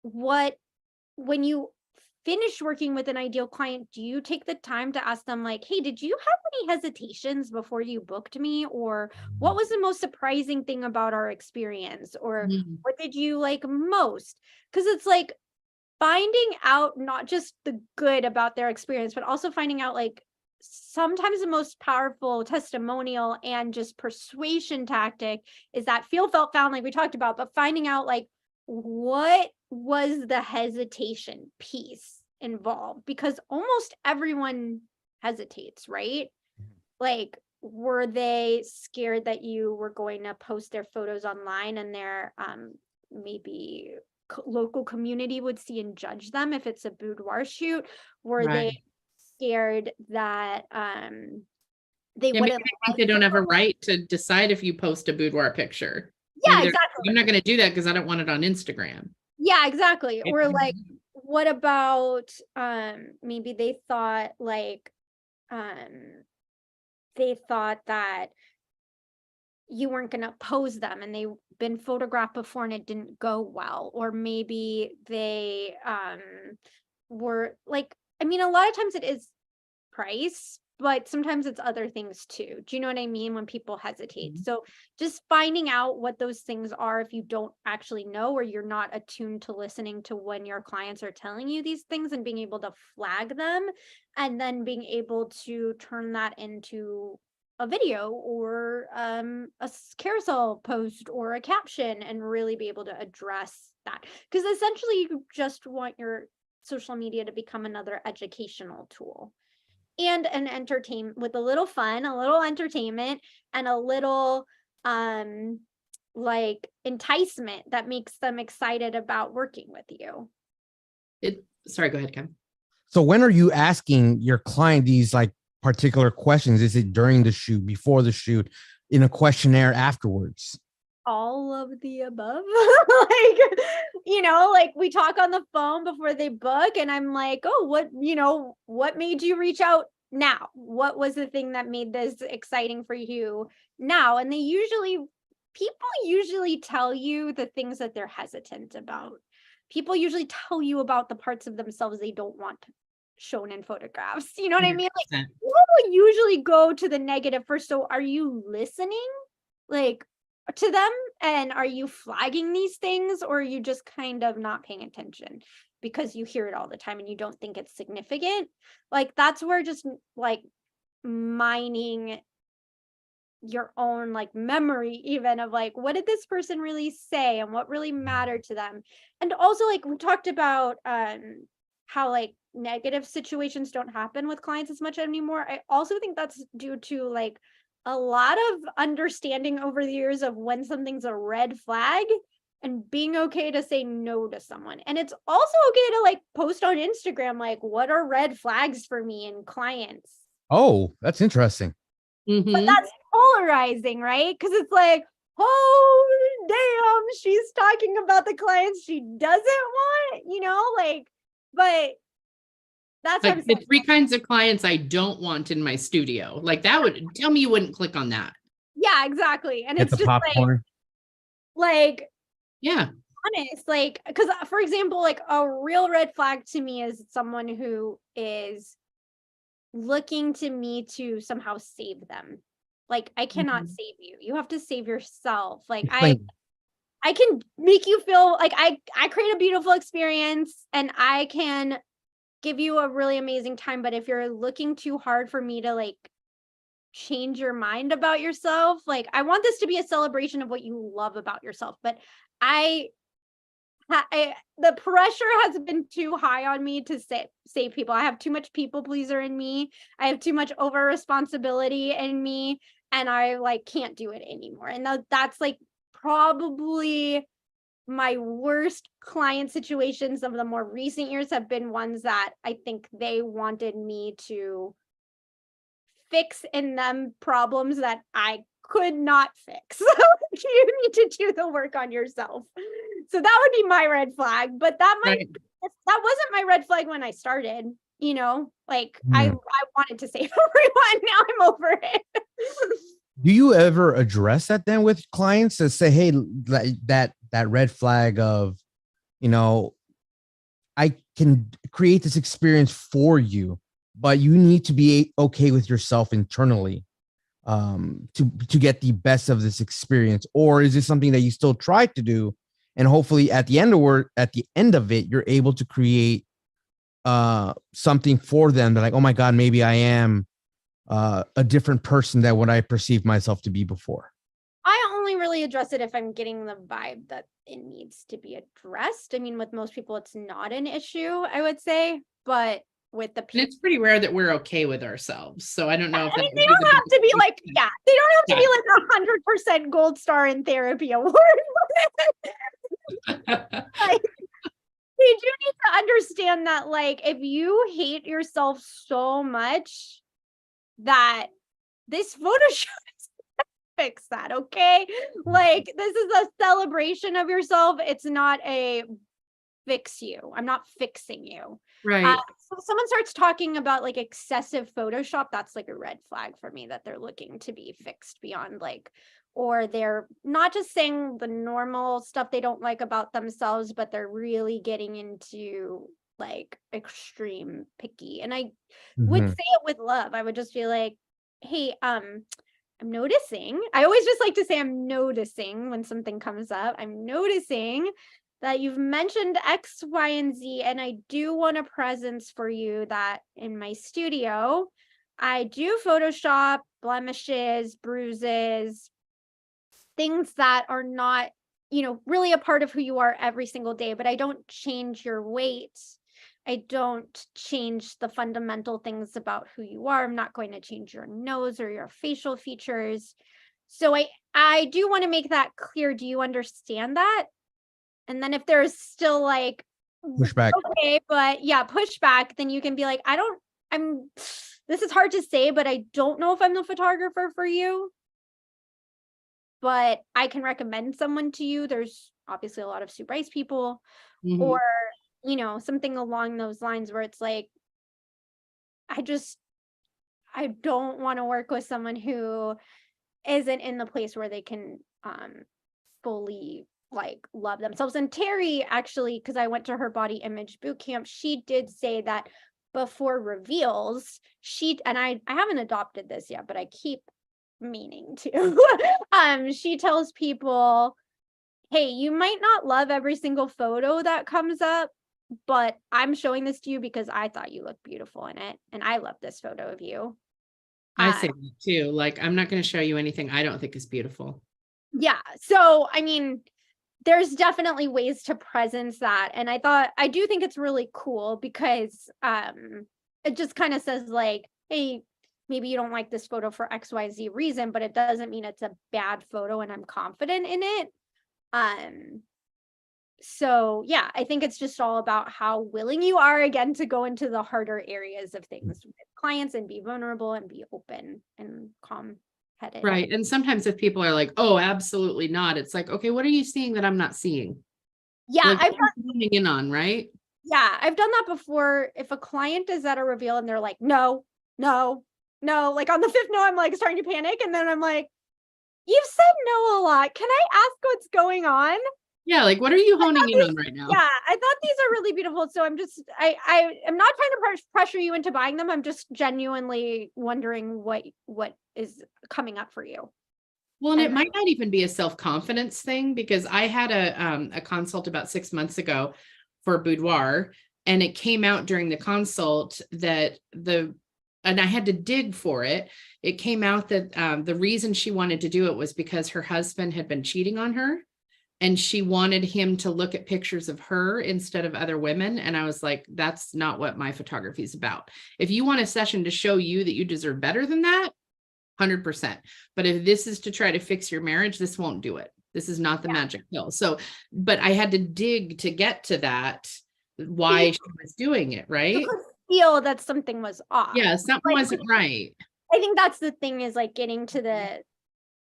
When you finish working with an ideal client, do you take the time to ask them, like, hey, did you have any hesitations before you booked me? Or what was the most surprising thing about our experience? Or what did you like most? Because it's like finding out not just the good about their experience, but also finding out, like, sometimes the most powerful testimonial and just persuasion tactic is that feel, felt, found, like we talked about, but finding out, like, what was the hesitation piece involved, because almost everyone hesitates, right? Like, were they scared that you were going to post their photos online and their maybe local community would see and judge them if it's a boudoir shoot? Were they scared that they maybe wouldn't they think they don't have a right to decide if you post a boudoir picture? Yeah, Maybe exactly. I'm not going to do that because I don't want it on Instagram. Yeah, exactly. Or like, what about maybe they thought, like, they thought that you weren't going to pose them and they've been photographed before and it didn't go well. Or maybe they were like, I mean, a lot of times it is price, but sometimes it's other things too. Do you know what I mean? When people hesitate. So just finding out what those things are, if you don't actually know, or you're not attuned to listening to when your clients are telling you these things, and being able to flag them, and then being able to turn that into a video or a carousel post or a caption, and really be able to address that. Because essentially you just want your social media to become another educational tool and an entertainment, with a little fun, a little entertainment, and a little like enticement that makes them excited about working with you. Sorry, go ahead, Kim. So when are you asking your client these like particular questions? Is it during the shoot, before the shoot, in a questionnaire afterwards? All of the above. Like, you know, like we talk on the phone before they book, and I'm like, oh, what made you reach out now? What was the thing that made this exciting for you now? And people usually tell you the things that they're hesitant about. People usually tell you about the parts of themselves they don't want shown in photographs. You know what I mean? Like, people will usually go to the negative first. So are you listening, like, to them, and are you flagging these things, or are you just kind of not paying attention because you hear it all the time and you don't think it's significant? Like, that's where just like mining your own like memory, even of like, what did this person really say and what really mattered to them? And also, like, we talked about how like negative situations don't happen with clients as much anymore. I also think that's due to like a lot of understanding over the years of when something's a red flag, and being okay to say no to someone. And it's also okay to like post on Instagram, like, what are red flags for me and clients? Oh, that's interesting. But that's polarizing, right? Because it's like, oh, damn, she's talking about the clients she doesn't want, like, but that's like the 3 kinds of clients I don't want in my studio. Like, that would tell me you wouldn't click on that. Yeah, exactly. And Get it's the just popcorn. like, yeah, honest, like, because for example, like a real red flag to me is someone who is looking to me to somehow save them. Like, I cannot save you. You have to save yourself. Like, I can make you feel like I create a beautiful experience and I can give you a really amazing time. But if you're looking too hard for me to like change your mind about yourself, like, I want this to be a celebration of what you love about yourself. But the pressure has been too high on me to save people. I have too much people pleaser in me. I have too much over responsibility in me, and I like can't do it anymore. And that's like probably my worst client situations of the more recent years have been ones that I think they wanted me to fix in them problems that I could not fix. You need to do the work on yourself. So that would be my red flag, but that might, Right. that wasn't my red flag when I started, you know, like Hmm. I wanted to save everyone. Now I'm over it. Do you ever address that then with clients to say, hey, that red flag of, you know, I can create this experience for you, but you need to be okay with yourself internally to get the best of this experience? Or is this something that you still try to do, and hopefully at the end of it, you're able to create something for them that, like, oh my God, maybe I am a different person than what I perceived myself to be before? I only really address it if I'm getting the vibe that it needs to be addressed. I mean, with most people, it's not an issue, I would say, but with the And people, it's pretty rare that we're okay with ourselves. So I don't know if I that mean, would they be don't the have to be biggest like, issue. yeah, they don't have to be like 100% gold star in therapy award. Like, you do need to understand that, like, if you hate yourself so much that this photo shoot is fix that, okay? Like, this is a celebration of yourself. It's not a fix you. I'm not fixing you. Right. So if someone starts talking about like excessive Photoshop, that's like a red flag for me, that they're looking to be fixed beyond, like, or they're not just saying the normal stuff they don't like about themselves, but they're really getting into like extreme picky. And I would Mhm. say it with love. I would just be like, hey, I'm noticing. I always just like to say I'm noticing when something comes up. I'm noticing that you've mentioned X, Y, and Z, and I do want a presence for you that in my studio, I do Photoshop blemishes, bruises, things that are not, you know, really a part of who you are every single day, but I don't change your weight. I don't change the fundamental things about who you are. I'm not going to change your nose or your facial features. So I do want to make that clear. Do you understand that? And then if there's still like Pushback. okay, but yeah, pushback, then you can be like, this is hard to say, but I don't know if I'm the photographer for you, but I can recommend someone to you. There's obviously a lot of super nice people, Mhm. or, you know, something along those lines where it's like, I don't want to work with someone who isn't in the place where they can fully like love themselves. And Terry, actually, because I went to her body image boot camp, she did say that before reveals, and I haven't adopted this yet, but I keep meaning to. She tells people, hey, you might not love every single photo that comes up, but I'm showing this to you because I thought you looked beautiful in it, and I love this photo of you. I say that too. Like, I'm not going to show you anything I don't think is beautiful. Yeah. So, I mean, there's definitely ways to presence that. And I do think it's really cool because it just kind of says like, hey, maybe you don't like this photo for XYZ reason, but it doesn't mean it's a bad photo and I'm confident in it. So yeah, I think it's just all about how willing you are, again, to go into the harder areas of things with clients and be vulnerable and be open and calm-headed. Right. And sometimes if people are like, oh, absolutely not, it's like, okay, what are you seeing that I'm not seeing? Yeah, Like, what are you zooming in on, right? Yeah, I've done that before. If a client is at a reveal and they're like, no, like on the fifth no, I'm like starting to panic. And then I'm like, you've said no a lot. Can I ask what's going on? Yeah, like, what are you honing in on right now? Yeah, I thought these are really beautiful. So I'm just, I am not trying to pressure you into buying them. I'm just genuinely wondering what is coming up for you. Well, and it might not even be a self-confidence thing, because I had a consult about 6 months ago for Boudoir, and it came out during the consult that and I had to dig for it. It came out that the reason she wanted to do it was because her husband had been cheating on her, and she wanted him to look at pictures of her instead of other women. And I was like, that's not what my photography is about. If you want a session to show you that you deserve better than that, 100%. But if this is to try to fix your marriage, this won't do it. This is not the magic pill. So, but I had to dig to get to that, why she was doing it, right? You could feel that something was off. Yeah, something wasn't right. I think that's the thing, is like getting to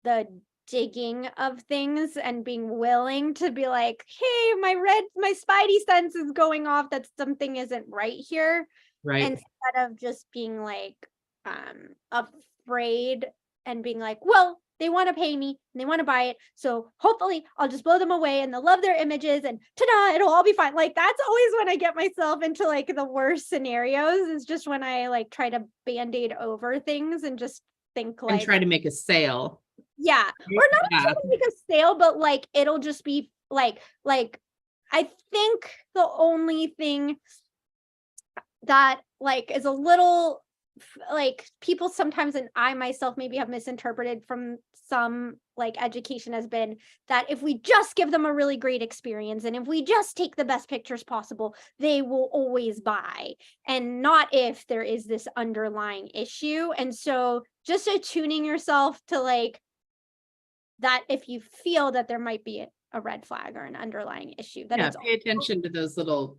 the digging of things and being willing to be like, hey, my spidey sense is going off that something isn't right here. Right. Instead of just being like afraid and being like, well, they want to pay me and they want to buy it. So hopefully I'll just blow them away and they'll love their images and ta-da, it'll all be fine. Like that's always when I get myself into like the worst scenarios, is just when I like try to band-aid over things and just think like, and try to make a sale. yeah, or not trying to make a sale, but like it'll just be like I think the only thing that like is a little like people sometimes, and I myself maybe have misinterpreted from some like education, has been that if we just give them a really great experience and if we just take the best pictures possible, they will always buy, and not if there is this underlying issue. And so just attuning yourself to like that, if you feel that there might be a red flag or an underlying issue, that it's pay attention to those little,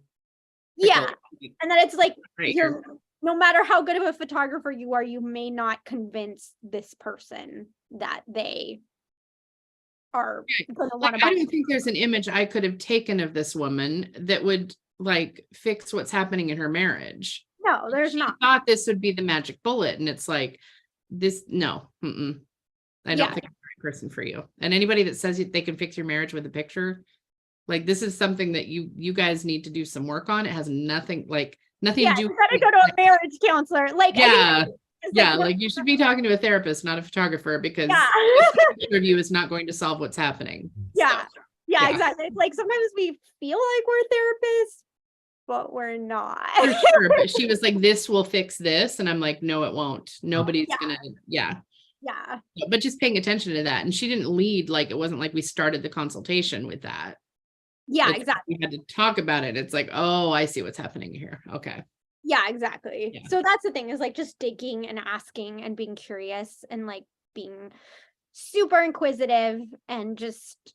yeah, and then it's like right, you're, no matter how good of a photographer you are, you may not convince this person that they are going to want to buy. I don't think there's an image I could have taken of this woman that would like fix what's happening in her marriage. No, there's She not. thought this would be the magic bullet, and it's like this. No, I don't think I'm the right person for you. And anybody that says they can fix your marriage with a picture, like this is something that you guys need to do some work on. It has nothing to do. You gotta go to a marriage counselor. Like like you should be talking to a therapist, not a photographer, because review is not going to solve what's happening. Exactly. It's like sometimes we feel like we're therapists, but we're not. For sure. But she was like, this will fix this, and I'm like, no, it won't. Nobody's gonna. But just paying attention to that, and she didn't lead, like it wasn't like we started the consultation with that. Exactly. We had to talk about it. It's like, oh, I see what's happening here. Okay. Exactly. So that's the thing, is like just digging and asking and being curious and like being super inquisitive and just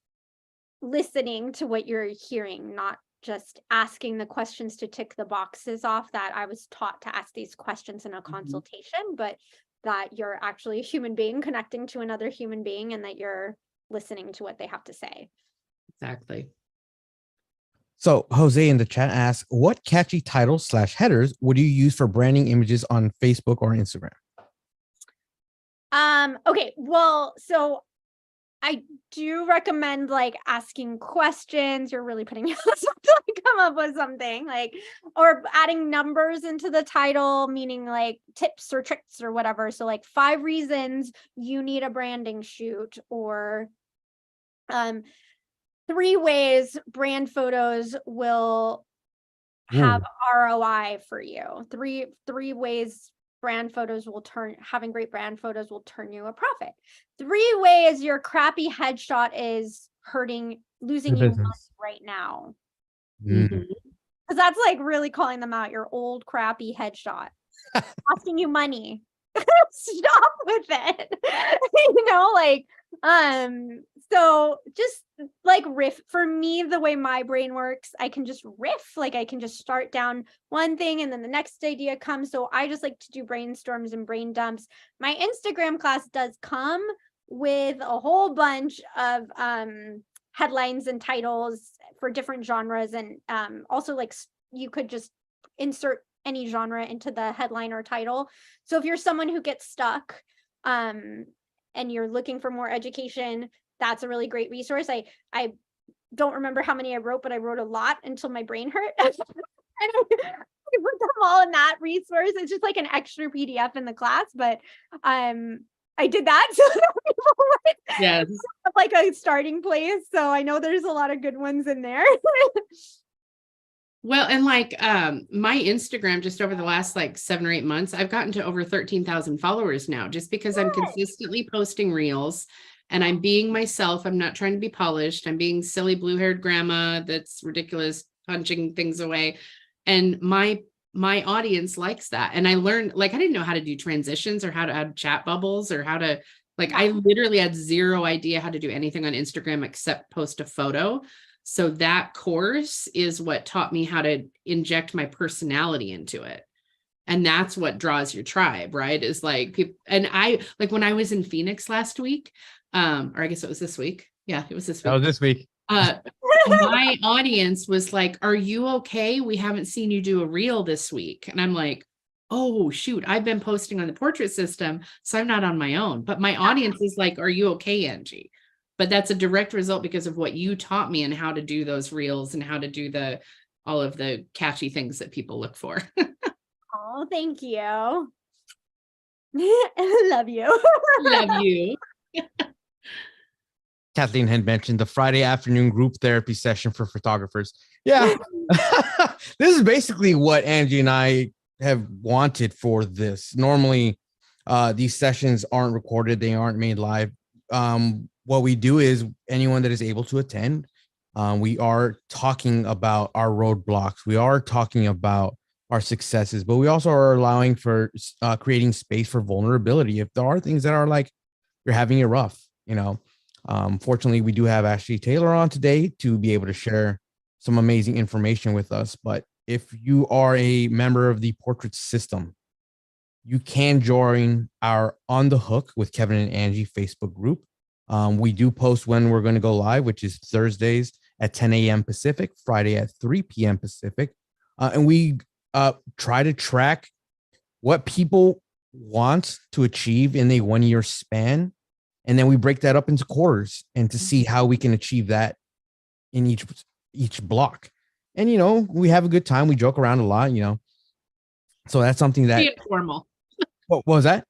listening to what you're hearing, not just asking the questions to tick the boxes off that I was taught to ask these questions in a consultation, but that you're actually a human being connecting to another human being and that you're listening to what they have to say. Exactly. So Jose in the chat asks, what catchy titles / headers would you use for branding images on Facebook or Instagram? Okay, well, so I do recommend like asking questions. You're really putting me on the spot to like come up with something, like, or adding numbers into the title, meaning like tips or tricks or whatever. So like 5 reasons you need a branding shoot, or 3 ways brand photos will have ROI for you. 3 ways having great brand photos will turn you a profit. 3 ways your crappy headshot is losing you money right now. Because that's like really calling them out, your old crappy headshot, costing you money. Stop with it. So just like riff. For me, the way my brain works, I can just riff. Like I can just start down one thing and then the next idea comes. So I just like to do brainstorms and brain dumps. My Instagram class does come with a whole bunch of headlines and titles for different genres, and also like you could just insert any genre into the headline or title. So if you're someone who gets stuck and you're looking for more education, that's a really great resource. I don't remember how many I wrote, but I wrote a lot until my brain hurt. And I put them all in that resource. It's just like an extra PDF in the class, but I did that so that people would have like a starting place. So I know there's a lot of good ones in there. Well, and like my Instagram, just over the last like 7 or 8 months, I've gotten to over 13,000 followers now, just because I'm consistently posting reels and I'm being myself. I'm not trying to be polished. I'm being silly blue-haired grandma that's ridiculous, punching things away. And my audience likes that. And I learned, like, I didn't know how to do transitions or how to add chat bubbles or how to, like, I literally had 0 idea how to do anything on Instagram except post a photo. So that course is what taught me how to inject my personality into it. And that's what draws your tribe, right? Is like people, and I like when I was in Phoenix last week, or I guess it was this week. Yeah, it was this week. Oh, this week. My audience was like, "Are you okay? We haven't seen you do a reel this week." And I'm like, "Oh shoot, I've been posting on the portrait system, so I'm not on my own." But my audience is like, "Are you okay, Angie?" But that's a direct result because of what you taught me and how to do those reels and how to do all of the catchy things that people look for. Oh, thank you. I love you. Love you. Kathleen had mentioned the Friday afternoon group therapy session for photographers. Yeah. This is basically what Angie and I have wanted for this. Normally, these sessions aren't recorded. They aren't made live. What we do is anyone that is able to attend, we are talking about our roadblocks. We are talking about our successes, but we also are allowing for creating space for vulnerability. If there are things that are like, you're having it rough, you know. Fortunately, we do have Ashley Taylor on today to be able to share some amazing information with us. But if you are a member of the portrait system, you can join our On the Hook with Kevin and Angie Facebook group. We do post when we're going to go live, which is Thursdays at 10 a.m. Pacific, Friday at 3 p.m. Pacific. And we try to track what people want to achieve in a 1 year span. And then we break that up into quarters and to see how we can achieve that in each block. And, you know, we have a good time. We joke around a lot, you know. So that's something that... Pretty informal. What was that?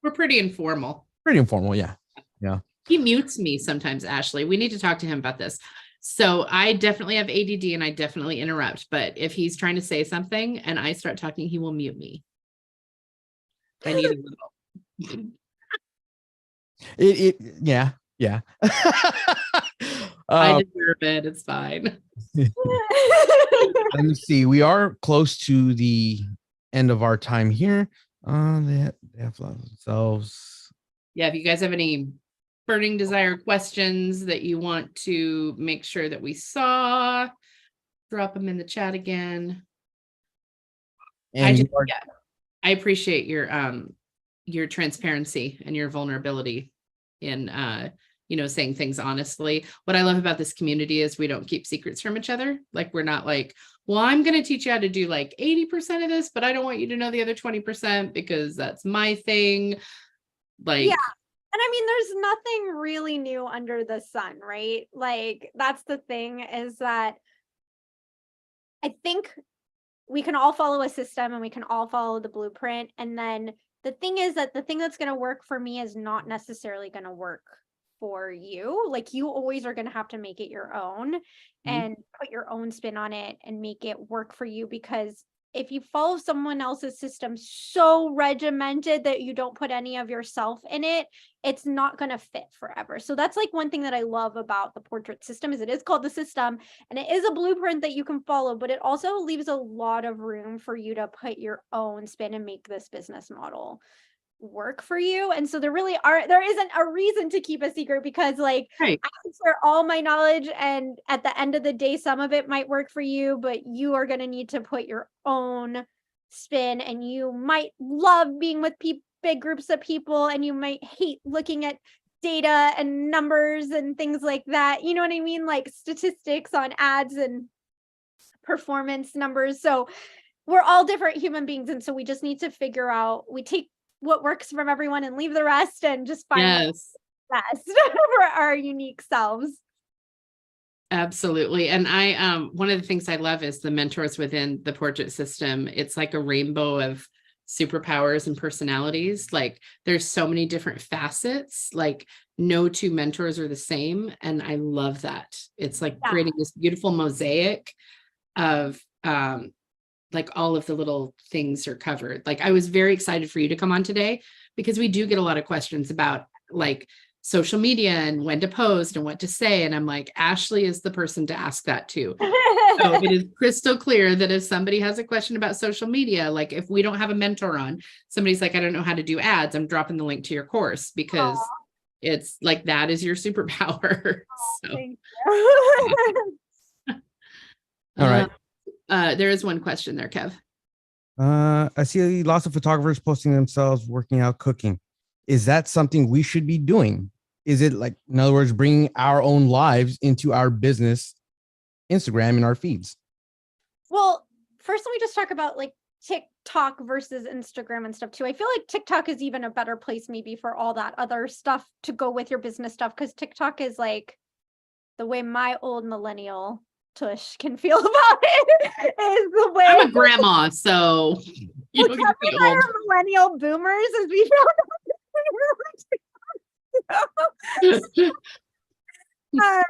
We're pretty informal. Pretty informal, yeah. Yeah. He mutes me sometimes, Ashley. We need to talk to him about this. So I definitely have ADD and I definitely interrupt. But if he's trying to say something and I start talking, he will mute me. I need a little... Yeah. I deserve it. It's fine. Let me see. We are close to the end of our time here. They have themselves. Yeah. If you guys have any burning desire questions that you want to make sure that we saw, drop them in the chat again. And I appreciate your transparency and your vulnerability in saying things honestly. What I love about this community is we don't keep secrets from each other. Like we're not like, well, I'm going to teach you how to do like 80% of this, but I don't want you to know the other 20% because that's my thing. Like, yeah. And I mean, there's nothing really new under the sun, right? Like that's the thing, is that I think we can all follow a system and we can all follow the blueprint. And then the thing is that the thing that's going to work for me is not necessarily going to work for you. Like you always are going to have to make it your own and put your own spin on it and make it work for you. Because if you follow someone else's system so regimented that you don't put any of yourself in it, it's not going to fit forever. So that's like one thing that I love about the portrait system is it is called the system and it is a blueprint that you can follow, but it also leaves a lot of room for you to put your own spin and make this business model work for you. And so there isn't a reason to keep a secret because like I can share all my knowledge and at the end of the day, some of it might work for you, but you are going to need to put your own spin and you might love being with big groups of people and you might hate looking at data and numbers and things like that. You know what I mean? Like statistics on ads and performance numbers. So we're all different human beings. And so we just need to figure out, we take what works from everyone and leave the rest and just find what's best for our unique selves. Absolutely. And I one of the things I love is the mentors within the portrait system. It's like a rainbow of superpowers and personalities. Like there's so many different facets, like no two mentors are the same. And I love that. It's like creating this beautiful mosaic of like all of the little things are covered. Like I was very excited for you to come on today because we do get a lot of questions about like social media and when to post and what to say. And I'm like, Ashley is the person to ask that to. So it is crystal clear that if somebody has a question about social media, like if we don't have a mentor on, somebody's like, I don't know how to do ads, I'm dropping the link to your course because it's like, that is your superpower. So. Thank you. All right. There is one question there, Kev. I see lots of photographers posting themselves working out, cooking. Is that something we should be doing? Is it like, in other words, bringing our own lives into our business Instagram and our feeds? Well, first, let me just talk about like TikTok versus Instagram and stuff too. I feel like TikTok is even a better place maybe for all that other stuff to go with your business stuff, because TikTok is like the way my old millennial tush can feel about it is the way I'm a grandma, so you don't get to be old. millennial boomers as we uh,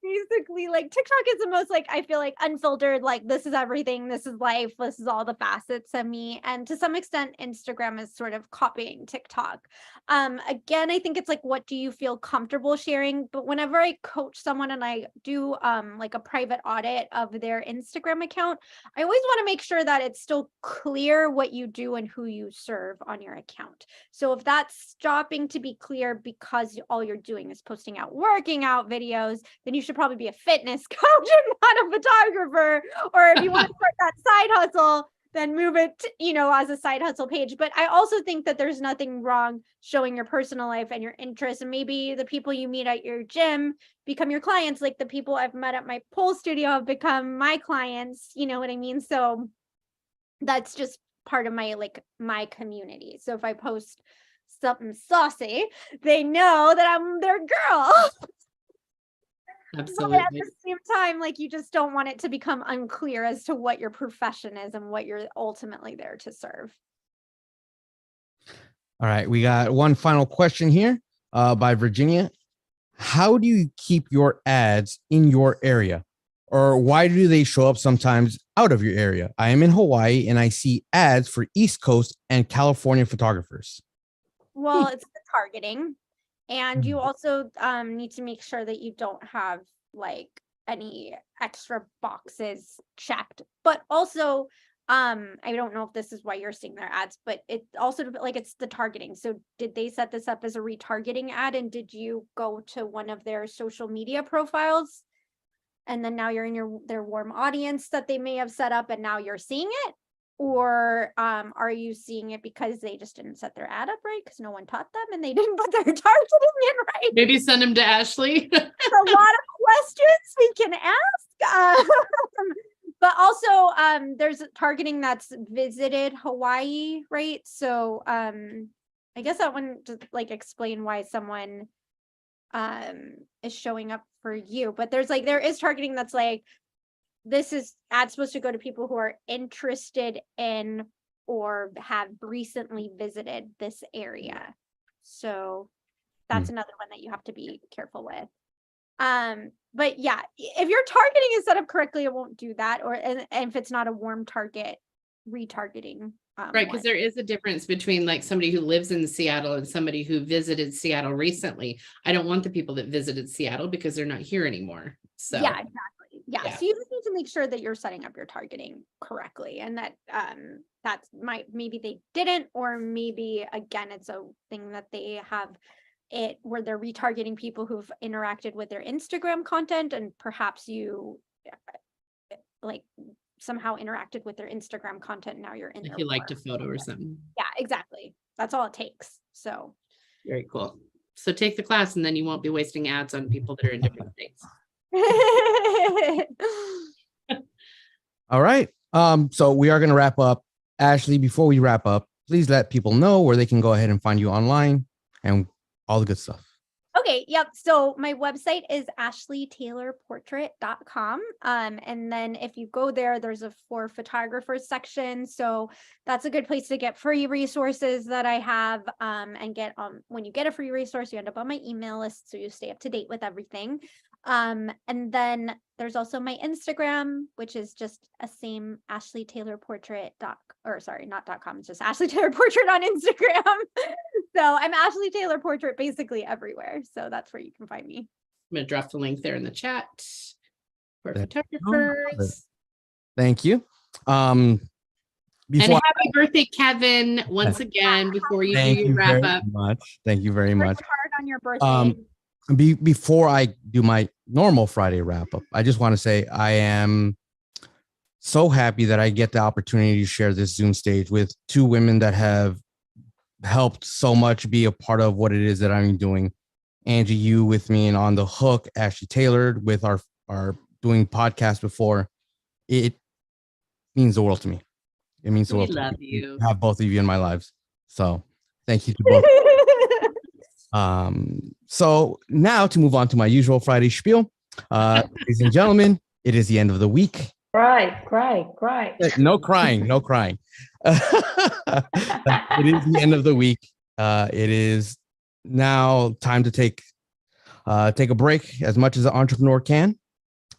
basically like TikTok is the most like I feel like unfiltered, like this is everything, this is life, this is all the facets of me. And to some extent Instagram is sort of copying TikTok. Again, I think it's like, what do you feel comfortable sharing? But whenever I coach someone and I do like a private audit of their Instagram account, I always want to make sure that it's still clear what you do and who you serve on your account. So if that's stopping to be clear because all you're doing is posting out working out videos, then you should probably be a fitness coach and not a photographer. Or if you want to start that side hustle, then move it, as a side hustle page. But I also think that there's nothing wrong showing your personal life and your interests. And maybe the people you meet at your gym become your clients, like the people I've met at my pole studio have become my clients. You know what I mean? So that's just part of my community. So if I post something saucy, they know that I'm their girl. Absolutely. But at the same time, like, you just don't want it to become unclear as to what your profession is and what you're ultimately there to serve. All right, we got one final question here by Virginia. How do you keep your ads in your area? Or why do they show up sometimes out of your area? I am in Hawaii and I see ads for East Coast and California photographers. Well, it's the targeting. And you also need to make sure that you don't have like any extra boxes checked. But also, I don't know if this is why you're seeing their ads, but it also like it's the targeting. So did they set this up as a retargeting ad, and did you go to one of their social media profiles? And then now you're in their warm audience that they may have set up, and now you're seeing it? Or are you seeing it because they just didn't set their ad up right because no one taught them and they didn't put their targeting in right? Maybe send them to Ashley. There's a lot of questions we can ask. But also there's targeting that's visited Hawaii, right? So I guess that one just like explain why someone is showing up for you. But there is targeting that's like, this is ad supposed to go to people who are interested in or have recently visited this area. So that's another one that you have to be careful with. But yeah, if your targeting is set up correctly, it won't do that. And if it's not a warm target, retargeting. Right, because there is a difference between like somebody who lives in Seattle and somebody who visited Seattle recently. I don't want the people that visited Seattle because they're not here anymore. So yeah, exactly. Yeah. So you just need to make sure that you're setting up your targeting correctly, and that maybe they didn't, or maybe again it's a thing that they have it where they're retargeting people who've interacted with their Instagram content, and perhaps you like somehow interacted with their Instagram content. Now you're in if their you liked a warm. photo or something. Yeah, exactly. That's all it takes. So Very cool. So take the class and then you won't be wasting ads on people that are in different states. All right. So we are going to wrap up. Ashley, before we wrap up, please let people know where they can go ahead and find you online and all the good stuff. Okay, yep. So my website is ashleytaylorportrait.com. And then if you go there, there's a for photographers section. So that's a good place to get free resources that I have, and get when you get a free resource, you end up on my email list, so you stay up to date with everything. And then there's also my Instagram, which is just a same Ashley Taylor Portrait .com. It's just Ashley Taylor Portrait on Instagram. So I'm Ashley Taylor Portrait basically everywhere. So that's where you can find me. I'm going to drop the link there in the chat for photographers. Thank you. And happy birthday, Kevin, once again, before you do your wrap up. Thank you very much. Hard on your birthday. Before I do my normal Friday wrap up, I just want to say I am so happy that I get the opportunity to share this Zoom stage with two women that have helped so much be a part of what it is that I'm doing. Angie, you with me and on the hook, Ashley Taylor with our doing podcast before. It means the world to me. It means the We world to love me you. to have both of you in my lives. So thank you to both. So now to move on to my usual Friday spiel. Ladies and gentlemen, it is the end of the week. Cry. No crying, no crying. It is the end of the week. It is now time to take a break as much as an entrepreneur can.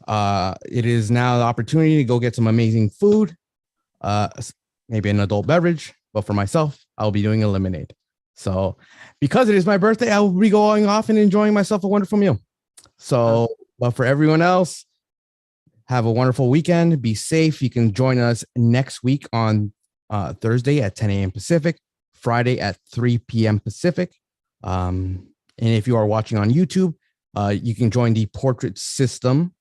It is now the opportunity to go get some amazing food, maybe an adult beverage, but for myself, I'll be doing a lemonade. So because it is my birthday, I will be going off and enjoying myself a wonderful meal. So, but for everyone else, have a wonderful weekend. Be safe. You can join us next week on Thursday at 10 a.m. Pacific, Friday at 3 p.m. Pacific. And if you are watching on YouTube, you can join the Portrait System.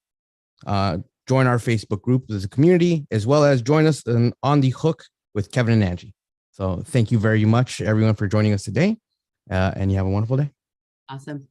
Join our Facebook group as a community, as well as join us on the hook with Kevin and Angie. So thank you very much, everyone, for joining us today. And you have a wonderful day. Awesome.